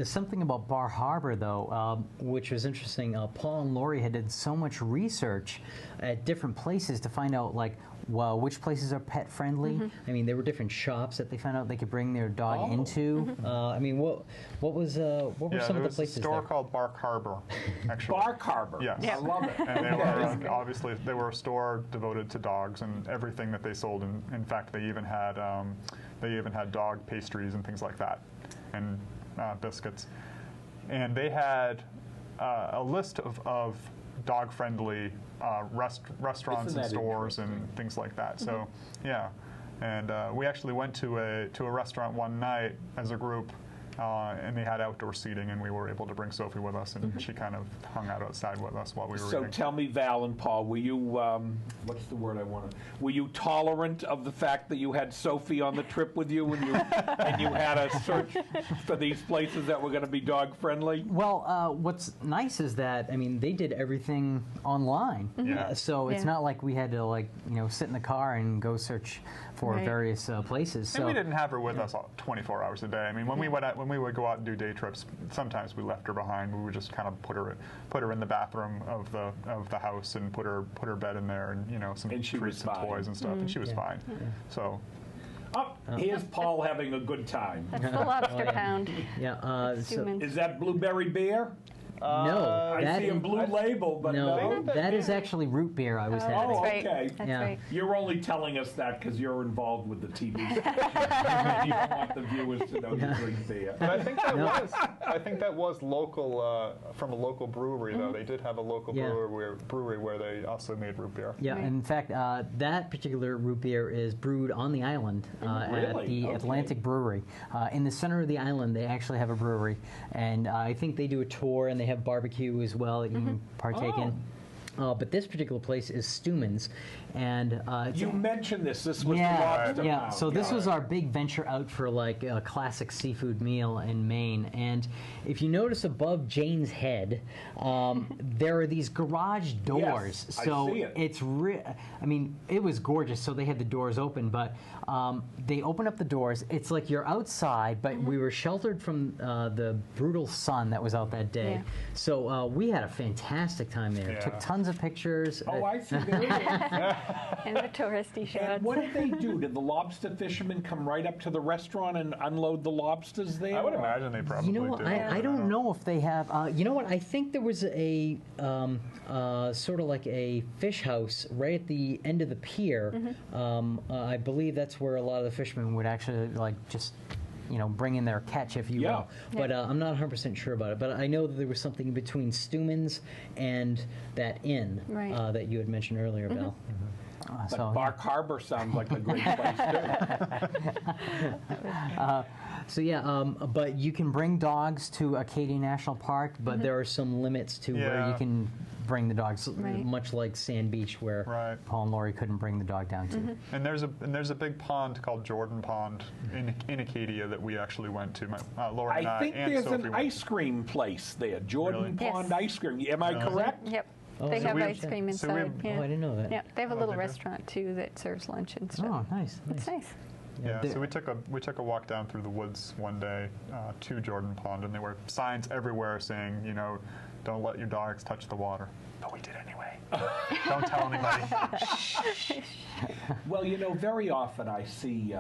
Something about Bar Harbor, though, which was interesting. Paul and Lori had did so much research at different places to find out, like, well, which places are pet friendly. I mean, there were different shops that they found out they could bring their dog into. I mean, what were some of the places? There was a store called Bark Harbor, actually. Bark Harbor. Yes. I love it. And they were obviously they were a store devoted to dogs and everything that they sold. And in fact, they even had dog pastries and things like that, and biscuits. And they had a list of dog-friendly restaurants and stores and things like that. So, yeah. And we actually went to a restaurant one night as a group, and they had outdoor seating, and we were able to bring Sophie with us, and she kind of hung out outside with us while we were So eating. tell me, Val and Paul, were you, what's the word I want to, were you tolerant of the fact that you had Sophie on the trip with you and you had to search for these places that were going to be dog friendly? Well, what's nice is that, I mean, they did everything online. Yeah. So it's not like we had to, like, sit in the car and go search for various places. And so we didn't have her with us 24 hours a day. I mean, when we would go out and do day trips, sometimes we left her behind. We would just kind of put her in the bathroom of the house and put her bed in there, and some treats and toys and stuff, and she was fine. So. Oh, here's Paul having a good time. That's the lobster pound. Yeah. Is that blueberry beer? No, I see a blue label, but no, that is actually root beer I was having. Oh, That's okay. That's Yeah. right. You're only telling us that because you're involved with the TV station. You don't want the viewers to know you drink beer. But I think that was local from a local brewery though. They did have a local brewery where they also made root beer. Yeah, in fact, that particular root beer is brewed on the island at Really? the Okay. Atlantic Brewery. In the center of the island, they actually have a brewery, and I think they do a tour and they have barbecue as well that you can partake in. But this particular place is Steuman's, and You mentioned this. This was the yeah, lobster yeah. pound. So this was our big venture out for like a classic seafood meal in Maine. And if you notice above Jane's head, there are these garage doors. Yes, I so see it. it's I mean, it was gorgeous. So they had the doors open, but they open up the doors. It's like you're outside, but we were sheltered from the brutal sun that was out that day. Yeah. So we had a fantastic time there. Yeah. Took tons of pictures. Oh, I see. There it is. And the touristy And shots. what did they do? Did the lobster fishermen come right up to the restaurant and unload the lobsters there? I would imagine they probably You know, do. I don't know if they have. You know what? I think there was a sort of like a fish house right at the end of the pier. I believe that's where a lot of the fishermen would actually like just bring in their catch, if you Yeah. will. But I'm not 100% sure about it. But I know that there was something between Steuman's and that inn that you had mentioned earlier, Bill. But Bark Harbor sounds like a great place too. So yeah, but you can bring dogs to Acadia National Park, but there are some limits to where you can bring the dogs, much like Sand Beach, where Paul and Lori couldn't bring the dog down to. And there's a big pond called Jordan Pond in Acadia that we actually went to. Lori and I think and there's Sophie an went. ice cream place there, Jordan Really? Pond Yes. Ice Cream. Am I correct? Yep. Oh, They so have we- ice cream so inside. Oh, I didn't know that. Yeah, they have a Oh, little they do? restaurant too that serves lunch and stuff. Oh, nice. It's nice. Yeah, There- so we took a walk down through the woods one day to Jordan Pond, and there were signs everywhere saying, don't let your dogs touch the water. But we did anyway. Don't tell anybody. Well, very often I see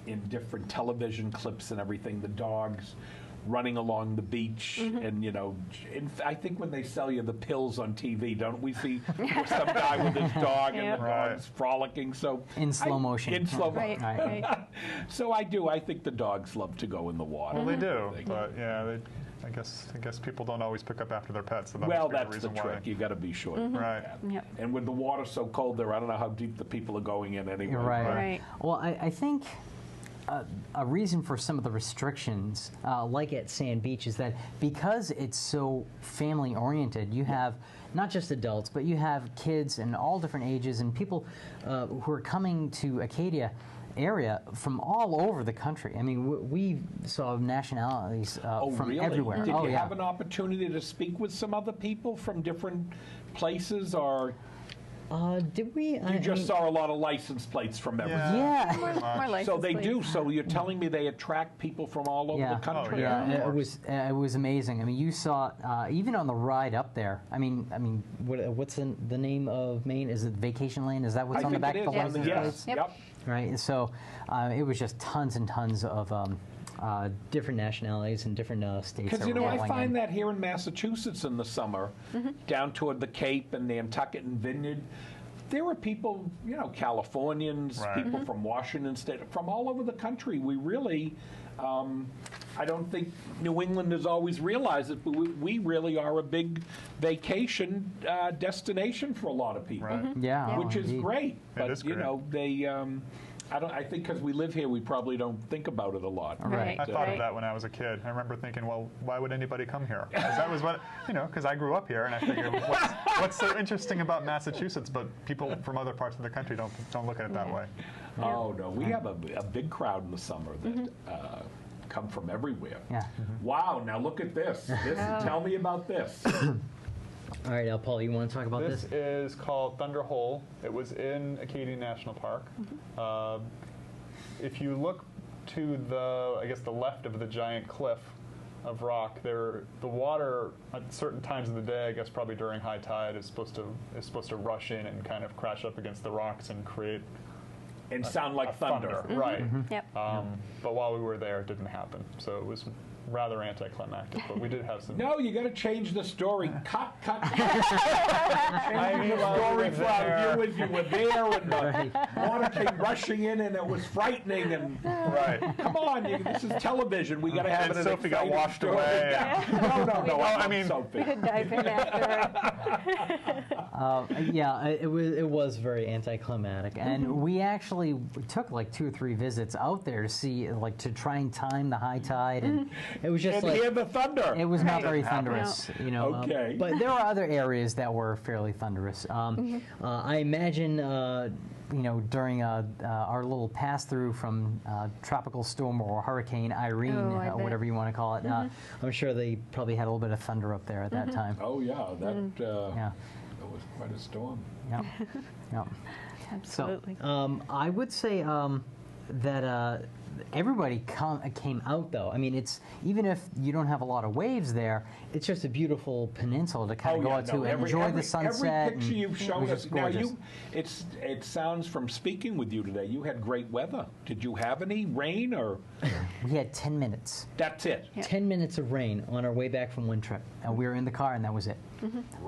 in different television clips and everything, the dogs running along the beach, and I think when they sell you the pills on TV, don't we see some guy with his dog and the dog's frolicking? So In slow motion. In slow motion. Right. So I think the dogs love to go in the water. Well, they do, but yeah, I guess people don't always pick up after their pets. So that Well, must be that's the reason why. trick. You got to be sure. Right. Yep. And with the water so cold there, I don't know how deep the people are going in anyway. Right. Right. Well, I think a reason for some of the restrictions, like at Sand Beach, is that because it's so family oriented, you have not just adults, but you have kids and all different ages and people who are coming to Acadia area from all over the country. I mean, we saw nationalities from really? everywhere. Did oh, you yeah. have an opportunity to speak with some other people from different places, or? Did we? You just saw a lot of license plates from everywhere. Yeah. More license So they plates. do. So you're telling me they attract people from all over Yeah. the country? Oh, yeah. Yeah, it was amazing. I mean, you saw even on the ride up there. I mean, what's the name of Maine? Is it Vacation Land? Is that what's I on the think back it of is. the license Yes. plates? Yep. Yep. Right. And so it was just tons and tons of different nationalities and different states. Because, that you were know, I rolling find in. that here in Massachusetts in the summer, down toward the Cape and Nantucket and Vineyard, there are people, you know, Californians, Right. people from Washington State, from all over the country. We really, I don't think New Englanders always realize it, but we really are a big vacation destination for a lot of people. Right. Yeah. Which is indeed. great. But, is you great. know, they, I think because we live here, we probably don't think about it a lot. Right. I thought right. of that when I was a kid. I remember thinking, well, why would anybody come here? 'Cause that was what, you know, because I grew up here, and I figured, what's so interesting about Massachusetts? But people from other parts of the country don't look at it that Yeah. way. Oh, no, we have a big crowd in the summer that come from everywhere. Yeah. Wow, now look at this. Tell me about this. All right, now, Paul, you want to talk about This this? is called Thunder Hole. It was in Acadia National Park. If you look to the, I guess, the left of the giant cliff of rock, the water at certain times of the day, I guess probably during high tide, is supposed to rush in and kind of crash up against the rocks and create And sound like a thunder. Right. Yep. But while we were there, it didn't happen. So it was rather anticlimactic. But we did have some. No, you got to change the story. Cut. I Change mean, the while we story were for our there- viewers. You were there, and the water came rushing in, and it was frightening. And Right. come on, this is televiation. We got to have And it. an Sophie got exciting washed story. away. No. I I mean- mean, Sophie. We could dive in after. Yeah, it was very anticlimactic, and we actually took like 2 or 3 visits out there to see, like, to try and time the high tide, and it was just And like hear the thunder. it was not Right. very Doesn't happen. thunderous, you know. Okay. But there are other areas that were fairly thunderous. I imagine, you know, during our little pass through from tropical storm or Hurricane Irene, Oh, I bet. whatever you want to call it, I'm sure they probably had a little bit of thunder up there at that time. Oh yeah, that Yeah. was quite a storm. Yeah. Yeah. Absolutely. I would say that everybody came out, though. I mean, it's even if you don't have a lot of waves there, it's just a beautiful peninsula to kind of go out to and enjoy the sunset. Every picture and you've it shown was us. just Now gorgeous. it sounds from speaking with you today, you had great weather. Did you have any rain or? We had 10 minutes. That's it. 10 minutes of rain on our way back from one trip. And we were in the car, and that was it.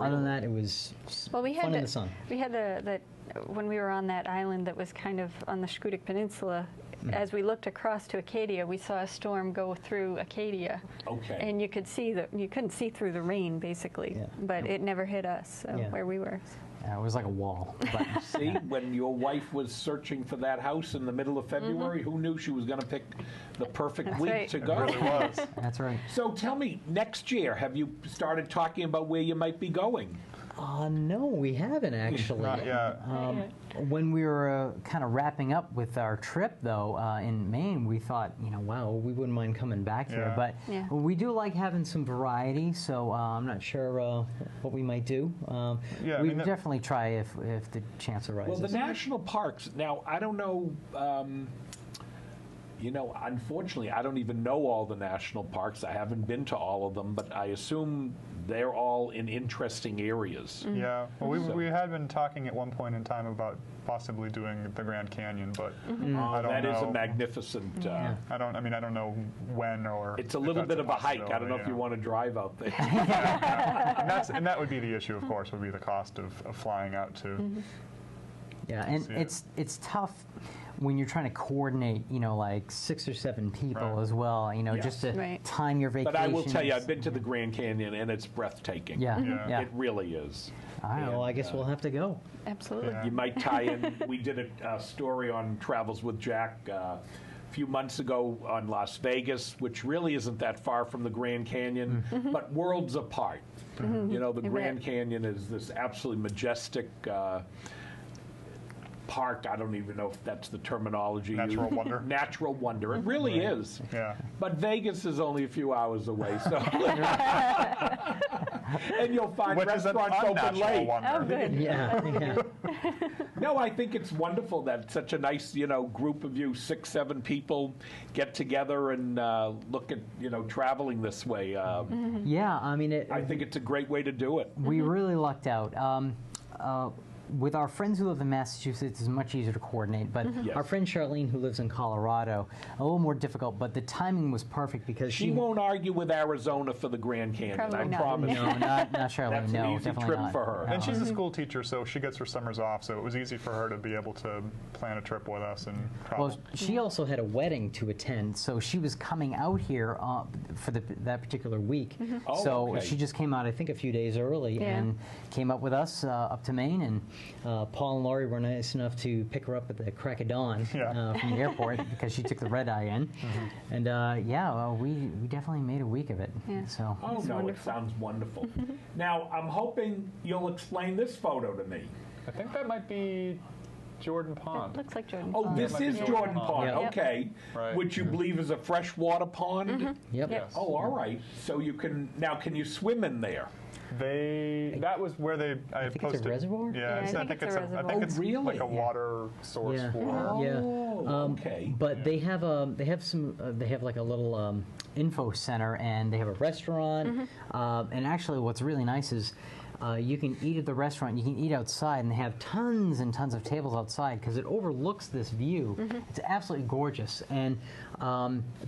Other than that, it was Well, we had fun in the sun. We had the when we were on that island that was kind of on the Schuylkill Peninsula. As we looked across to Acadia, we saw a storm go through Acadia, Okay. and you couldn't see through the rain basically, Yeah. but it never hit us Yeah. where we were. It was like a wall. But See, when your wife was searching for that house in the middle of February, who knew she was going to pick the perfect That's week right. to It go? really was. that's right. So tell me, next year, have you started talking about where you might be going? No, we haven't actually. Not yet. When we were kind of wrapping up with our trip, though, in Maine, we thought, you know, wow, we wouldn't mind coming back here. Yeah. But Yeah. we do like having some variety, so I'm not sure what we might do. Yeah, I we mean, that- definitely try if the chance arises. Well, the national parks, now, I don't know, you know, unfortunately, I don't even know all the national parks. I haven't been to all of them, but I assume they're all in interesting areas. Yeah. Well, So- we had been talking at one point in time about possibly doing the Grand Canyon, but I don't That know. is a magnificent, I don't know when or. it's a if little that's bit of a hike. I don't know if possibility, you want to drive out there. and that would be the issue, of course, would be the cost of flying out to. Yeah, and see it. it's tough when you're trying to coordinate, you know, like 6 or 7 people Right. as well, you know, Yes. just to Right. time your vacation. But I will tell you, I've been to the Grand Canyon, and it's breathtaking. Yeah, Yeah. yeah. It really is. All right, well, I guess we'll have to go. Absolutely. Yeah. You might tie in, we did a story on Travels with Jack a few months ago on Las Vegas, which really isn't that far from the Grand Canyon, but worlds apart. You know, the You Grand bet. Canyon is this absolutely majestic park. I don't even know if that's the terminology. Natural wonder. Natural wonder. It really is. Yeah. But Vegas is only a few hours away, so And you'll find Which is an restaurants open unnatural late. wonder. Oh, good. Yeah. No, I think it's wonderful that such a nice, group of you, 6, 7 people, get together and look at, traveling this way. Yeah, I mean, I think it's a great way to do it. we really lucked out. With our friends who live in Massachusetts, it's much easier to coordinate. But Yes. our friend Charlene, who lives in Colorado, a little more difficult. But the timing was perfect because She won't argue with Arizona for the Grand Canyon, Probably I not. promise. No, not Charlene. That's no, an easy definitely trip not. for her. And she's a school teacher, so she gets her summers off, so it was easy for her to be able to plan a trip with us and travel. Well, she also had a wedding to attend, so she was coming out here for that particular week. Oh, So okay. she just came out, I think, a few days early Yeah. and came up with us up to Maine. And Paul and Laurie were nice enough to pick her up at the crack of dawn Yeah. from the airport because she took the red eye in. And we definitely made a week of it. Yeah. So Oh, no, wonderful. it sounds wonderful. Now, I'm hoping you'll explain this photo to me. I think that might be Jordan It Pond. looks like Jordan. Oh, Pond. this might be is Jordan Jordan Pond. Pond, Yeah. okay. Right. Which you believe is a freshwater pond? yep. Yep. Oh, all right. So can you swim in there? That was where I think it's a posted. reservoir? Yeah, I think it's a I reservoir. think Oh, it's really? like a water source Yeah. for. Yeah. Oh, okay. But they have like a little info center, and they have a restaurant. And actually, what's really nice is you can eat at the restaurant. You can eat outside, and they have tons and tons of tables outside because it overlooks this view. It's absolutely gorgeous, and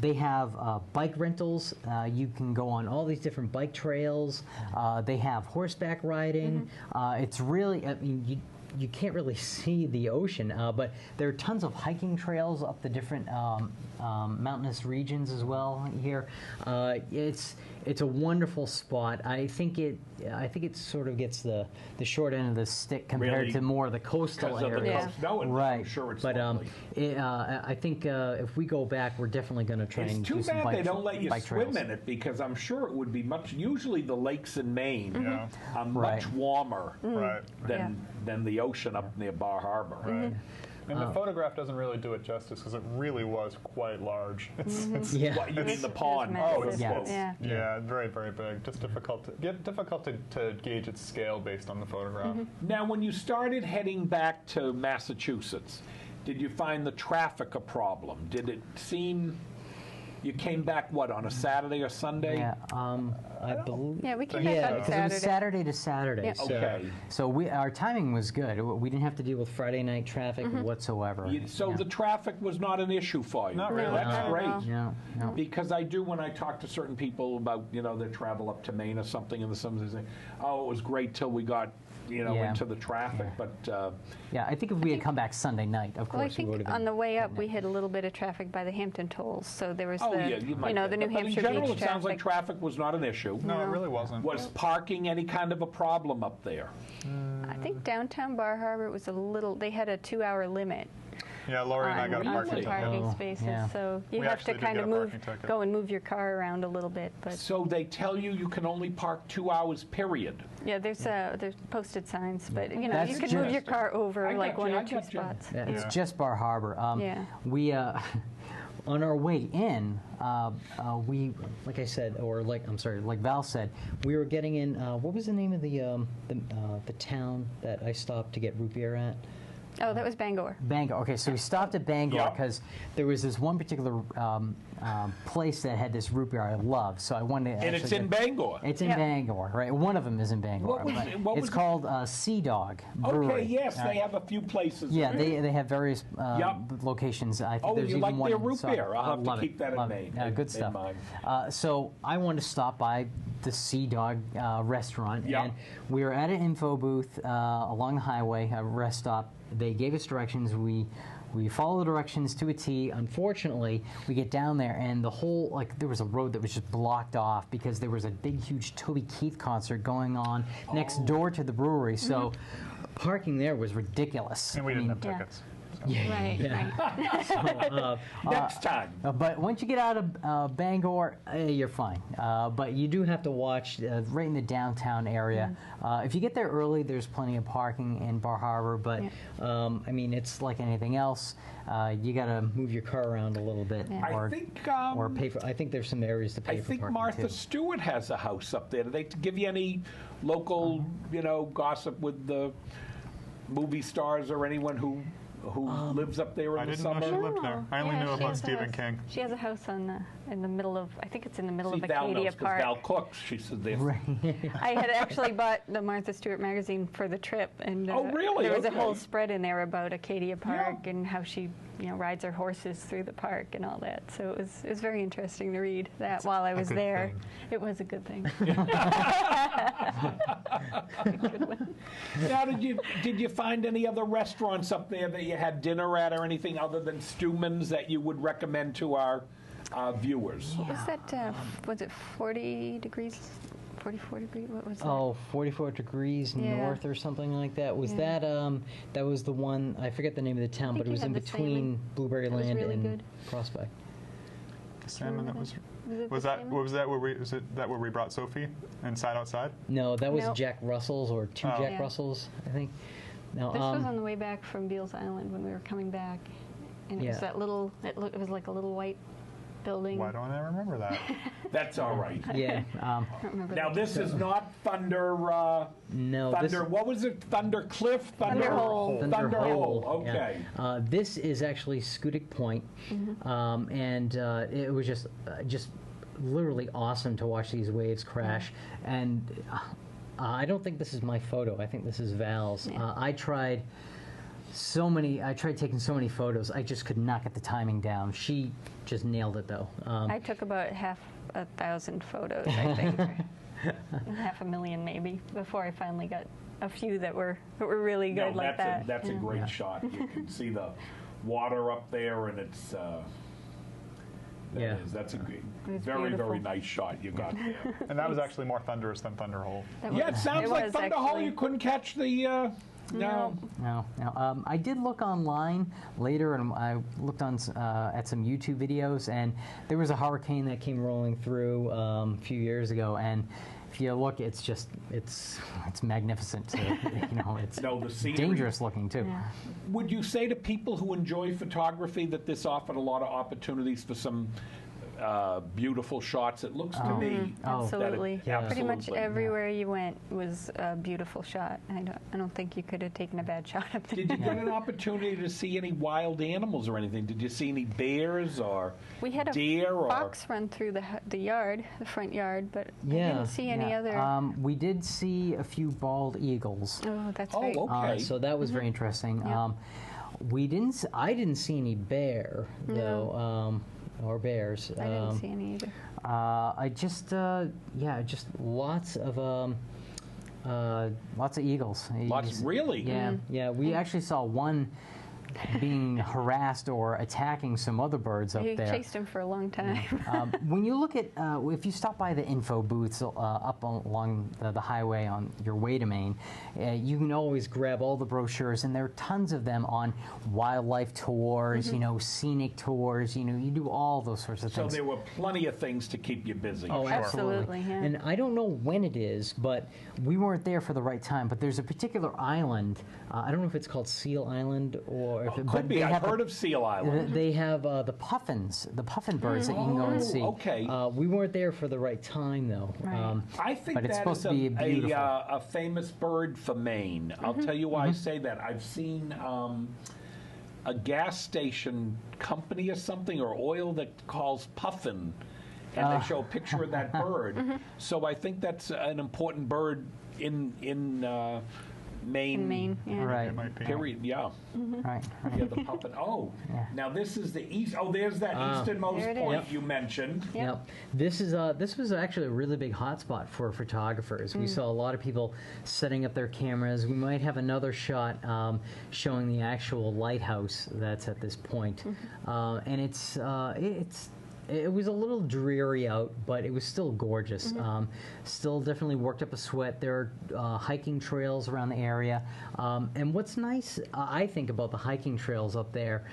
they have bike rentals. You can go on all these different bike trails. They have horseback riding. It's really, I mean, you can't really see the ocean, but there are tons of hiking trails up the different mountainous regions as well here. It's a wonderful spot. I think it sort of gets the short end of the stick compared Really? to more of the coastal Because of the areas. coast. No, I'm Right, sure it's but lovely. I think if we go back, we're definitely going to try It's and too do some bad bike they don't let you bike swim trails. in it because I'm sure it would be usually the lakes in Maine Yeah. are Right. much warmer Right. than the ocean up near Bar Harbor. Right. And the photograph doesn't really do it justice because it really was quite large. It's, Yeah. What, you mean the pond? massive. Oh, it's, Yeah. it's Yeah. very, very big. Just difficult to gauge its scale based on the photograph. Now, when you started heading back to Massachusetts, did you find the traffic a problem? Did it seem you came back, what, on a Saturday or Sunday? Yeah, I believe. Yeah, we came Yeah, back on Because it was Saturday. Saturday to Saturday. Yeah. So, Okay. so our timing was good. We didn't have to deal with Friday night traffic whatsoever. So Yeah. the traffic was not an issue for you? Not really. That's not at great. all. No, no. Because I do, when I talk to certain people about, their travel up to Maine or something, and they say, oh, it was great till we got, Yeah. into the traffic. Yeah. But Yeah, I think if we had come back Sunday night, of Well, I course we would think have on been. the way up, we hit a little bit of traffic by the Hampton tolls. So there was oh the, yeah, you might. the New but Hampshire in general, beach it sounds like traffic. traffic was not an issue. No, it really wasn't. Was parking any kind of a problem up there? I think downtown Bar Harbor was a little. They had a 2-hour limit Yeah, Lori and I got a on parking some ticket. parking Oh, spaces. yeah. So you We have to actually did kind get of a move, parking ticket. go and move your car around a little bit. But So they tell you can only park 2 hours, period. yeah, there's posted signs, but you That's can move your just- car over I like got one you, or I two got you. spots. Yeah, it's Yeah. just Bar Harbor. Yeah. We, on our way in, we, like I said, or like Val said, we were getting in. What was the name of the town that I stopped to get root beer at? Oh, that was Bangor. Bangor. Okay, so we stopped at Bangor Yeah. because there was this one particular place that had this root beer I love. So I wanted to. And it's actually in get- Bangor. It's in Yeah. Bangor, right? One of them is in Bangor. What was but it- what it's was called Sea Dog Brewery. Okay, yes, All they right. have a few places. Yeah, they have various Yep. locations. I think Oh, there's you even like one their in root Suffolk. beer. I'll have to love keep that in love Maine. it. Yeah, good in stuff. mind. So I wanted to stop by the Sea Dog restaurant, Yep. and we were at an info booth along the highway, a rest stop. They gave us directions. We follow the directions to a T. Unfortunately, we get down there and the whole, there was a road that was just blocked off because there was a big, huge Toby Keith concert going on next door to the brewery. So parking there was ridiculous. And we didn't have Yeah. tickets. So. Right, right. So, Next time. but once you get out of Bangor, you're fine. But you do have to watch right in the downtown area. If you get there early, there's plenty of parking in Bar Harbor. But I mean, it's like anything else. You got to move your car around a little bit, I think, or pay for. I think there's some areas to pay I for think parking Martha too. Stewart has a house up there. Do they give you any local, gossip with the movie stars or anyone who lives up there I in the didn't know she summer? lived there. I only Yeah, knew she about has a Stephen house. King. She has a house in the middle of, I think it's in the middle See, of Val Acadia knows 'cause Park. Val cooks. She said they. I had actually bought the Martha Stewart magazine for the trip, and Oh, really? there was a Okay. whole spread in there about Acadia Park Yeah. and how she, rides her horses through the park and all that. So it was very interesting to read that while I was good there. thing. It was a good thing. Now, did you find any other restaurants up there that you had dinner at or anything other than Stewman's that you would recommend to our viewers? Was that, was it 40 degrees? 44 degrees? What was that? Oh, 44 degrees Yeah. north or something like that. Was Yeah. that was the one, I forget the name of the town, think but it you was in had the between salmon. Blueberry That was Land really and good. Prospect. The salmon that was. it Was the that salmon? was that where we was it that where we brought Sophie inside outside? No, that was Nope. Jack Russell's or two Oh. Jack Yeah. Russells, I think. No, This was on the way back from Beals Island when we were coming back, and it was Yeah. that little. It was like a little white building. Why don't I remember that? That's all right. yeah. I don't remember. Now, the this is not Thunder. No, Thunder. What was it? Thunder Cliff. Thunder Hole. Thunder Hole. yeah. Okay. This is actually Scudic Point, and it was just literally awesome to watch these waves crash. And I don't think this is my photo. I think this is Val's. Yeah. I tried taking so many photos. I just could not get the timing down. She just nailed it though. I took about 1,000 photos, I think, 500,000 maybe, before I finally got a few that were really good No, like that. that's a Yeah. great shot. You can see the water up there, and it's. Yeah. That's a good, It's very beautiful. nice shot you got there. And that was actually more thunderous than Thunder Hole. That Yeah, it was- sounds like was Thunder Hole. actually- You couldn't catch the. No. No. I did look online later, and I looked on at some YouTube videos, and there was a hurricane that came rolling through a few years ago, and if you look, it's magnificent. It's No, the scenery. dangerous looking too. Yeah. Would you say to people who enjoy photography that this offered a lot of opportunities for some beautiful shots? It looks to me. Oh. Absolutely. Yeah. Pretty much Absolutely. everywhere you went was a beautiful shot. I don't think you could have taken a bad shot up there. Did you get an opportunity to see any wild animals or anything? Did you see any bears or We had a deer or fox run through the yard, the front yard, but Yeah. I didn't see any yeah. other. We did see a few bald eagles. Oh, that's Oh, great. okay. So that was very interesting. Yeah. I didn't see any bear though, or bears. I didn't see any either. I just just lots of eagles. Lots, really? Yeah, yeah. We actually saw one being harassed or attacking some other birds up He there. chased him for a long time. When you look at, if you stop by the info booths up along the highway on your way to Maine, you can always grab all the brochures, and there are tons of them on wildlife tours, scenic tours. You do all those sorts of So things. there were plenty of things to keep you busy. Oh, Absolutely, yeah. And I don't know when it is, but we weren't there for the right time. But there's a particular island. I don't know if it's called Seal Island or if it, Could but be. they I've have heard of Seal Island. They have the puffins, the puffin birds that you can go and see. okay. We weren't there for the right time though. Right. I think but it's that supposed is to be beautiful. a famous bird for Maine. I'll tell you why I say that. I've seen a gas station company or something, or oil that calls puffin, and they show a picture of that bird. So I think that's an important bird in Maine. In Maine, yeah. Right. It might be. Period. Yeah. Right. Yeah, the puffin. Oh, now this is the east. Oh, there's that There easternmost it point is. you mentioned. Yep. This was actually a really big hotspot for photographers. We saw a lot of people setting up their cameras. We might have another shot showing the actual lighthouse that's at this point, and it's it was a little dreary out, but it was still gorgeous. Still definitely worked up a sweat. There are hiking trails around the area. And what's nice, I think, about the hiking trails up there,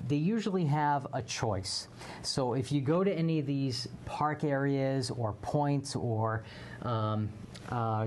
they usually have a choice. So if you go to any of these park areas or points or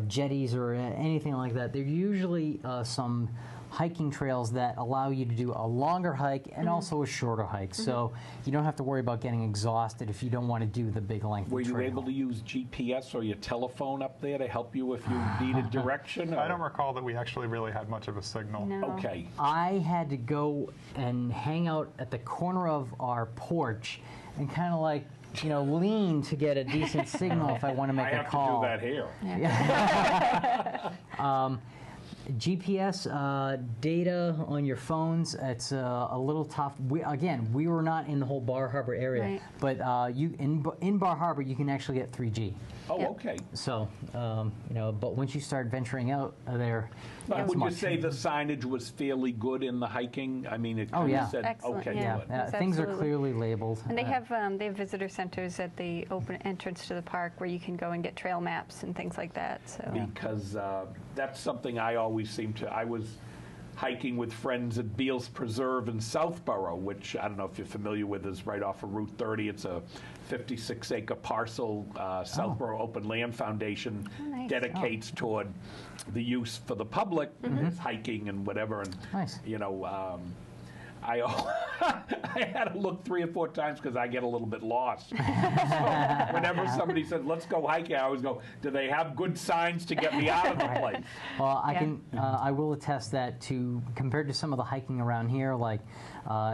jetties or anything like that, there are usually some hiking trails that allow you to do a longer hike and also a shorter hike. So you don't have to worry about getting exhausted if you don't want to do the big length Were of you trail. able to use GPS or your telephone up there to help you if you needed direction? I don't recall that we actually really had much of a signal. No. Okay. I had to go and hang out at the corner of our porch and kind of like, you know, lean to get a decent signal if I want to make I a have call. to do that here. GPS data on your phones, it's a little tough. We were not in the whole Bar Harbor area, Right. but in Bar Harbor you can actually get 3G. Oh, Yep. okay. So, you know, but once you start venturing out there, But it's would you much. say the signage was fairly good in the hiking? I mean, it Oh, kinda yeah. said, Excellent, okay, yeah. good. Yes, things are absolutely. clearly labeled. And they have visitor centers at the open entrance to the park where you can go and get trail maps and things like that. So Because that's something I always seem to. I was hiking with friends at Beals Preserve in Southborough, which I don't know if you're familiar with, is right off of Route 30. It's a 56-acre parcel. Southborough Open Land Foundation nice. dedicates toward the use for the public, as hiking and whatever. And Nice. you know, I I had to look 3 or 4 times because I get a little bit lost. So whenever somebody says, let's go hiking, I always go, do they have good signs to get me out of the place? Well, Yeah. I will attest that compared to some of the hiking around here, like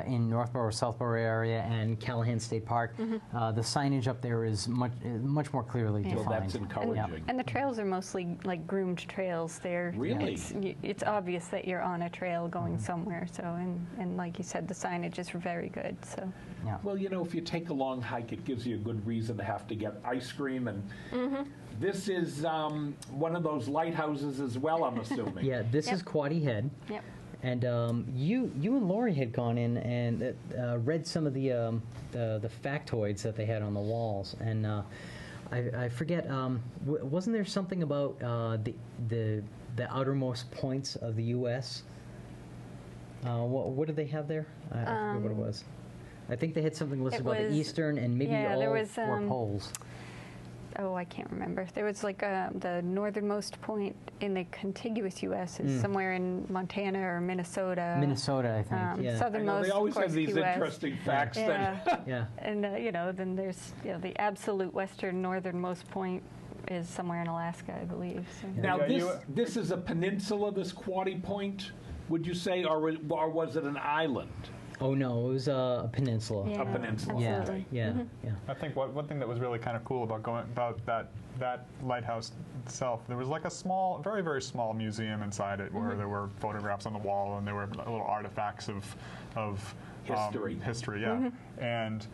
in Northborough, Southborough area, and Callahan State Park, the signage up there is much more clearly Yeah. defined. Well, that's encouraging. And the trails are mostly like groomed trails. They're Really? It's obvious that you're on a trail going somewhere. So and like you said, the signage is very good. So Yeah. Well, you know, if you take a long hike, it gives you a good reason to have to get ice cream. And this is one of those lighthouses as well, I'm assuming. Yeah, this Yep. is Quaddy Head. yep. And you and Lori had gone in and read some of the factoids that they had on the walls, and I forget. Wasn't there something about the outermost points of the U.S.? What did they have there? I forget what it was. I think they had something listed It about the was- eastern and maybe yeah, all there was, 4 poles. Oh, I can't remember. There was like the northernmost point in the contiguous U.S. is somewhere in Montana or Minnesota. Minnesota, I think. Yeah. I know, Southernmost, they always of course, have these US. interesting facts Yeah. that. Yeah. And you know, then there's the absolute western northernmost point is somewhere in Alaska, I believe. So. Now, Yeah, this is a peninsula, this Quaddy Point, would you say, or was it an island? Oh no, it was a peninsula. Yeah, A peninsula. Yeah, absolutely. yeah, yeah. I think one thing that was really kind of cool about that lighthouse itself, there was like a small, very, very small museum inside it where there were photographs on the wall and there were little artifacts of History. history, yeah, and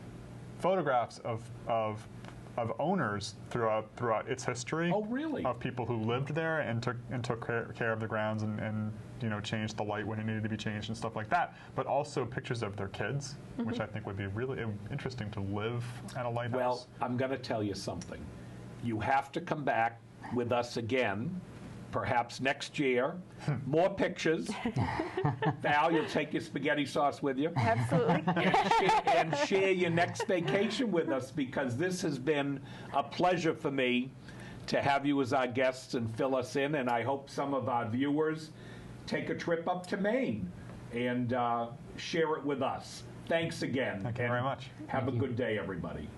photographs of owners throughout its history. Oh, really? Of people who lived there and took care of the grounds and you know, changed the light when it needed to be changed and stuff like that. But also pictures of their kids, which I think would be really interesting to live at a lighthouse. Well, I'm going to tell you something. You have to come back with us again, perhaps next year. More pictures. Val, you'll take your spaghetti sauce with you. Absolutely. And share your next vacation with us, because this has been a pleasure for me to have you as our guests and fill us in. And I hope some of our viewers take a trip up to Maine and share it with us. Thanks again. Thank you very much. Have a good day, everybody.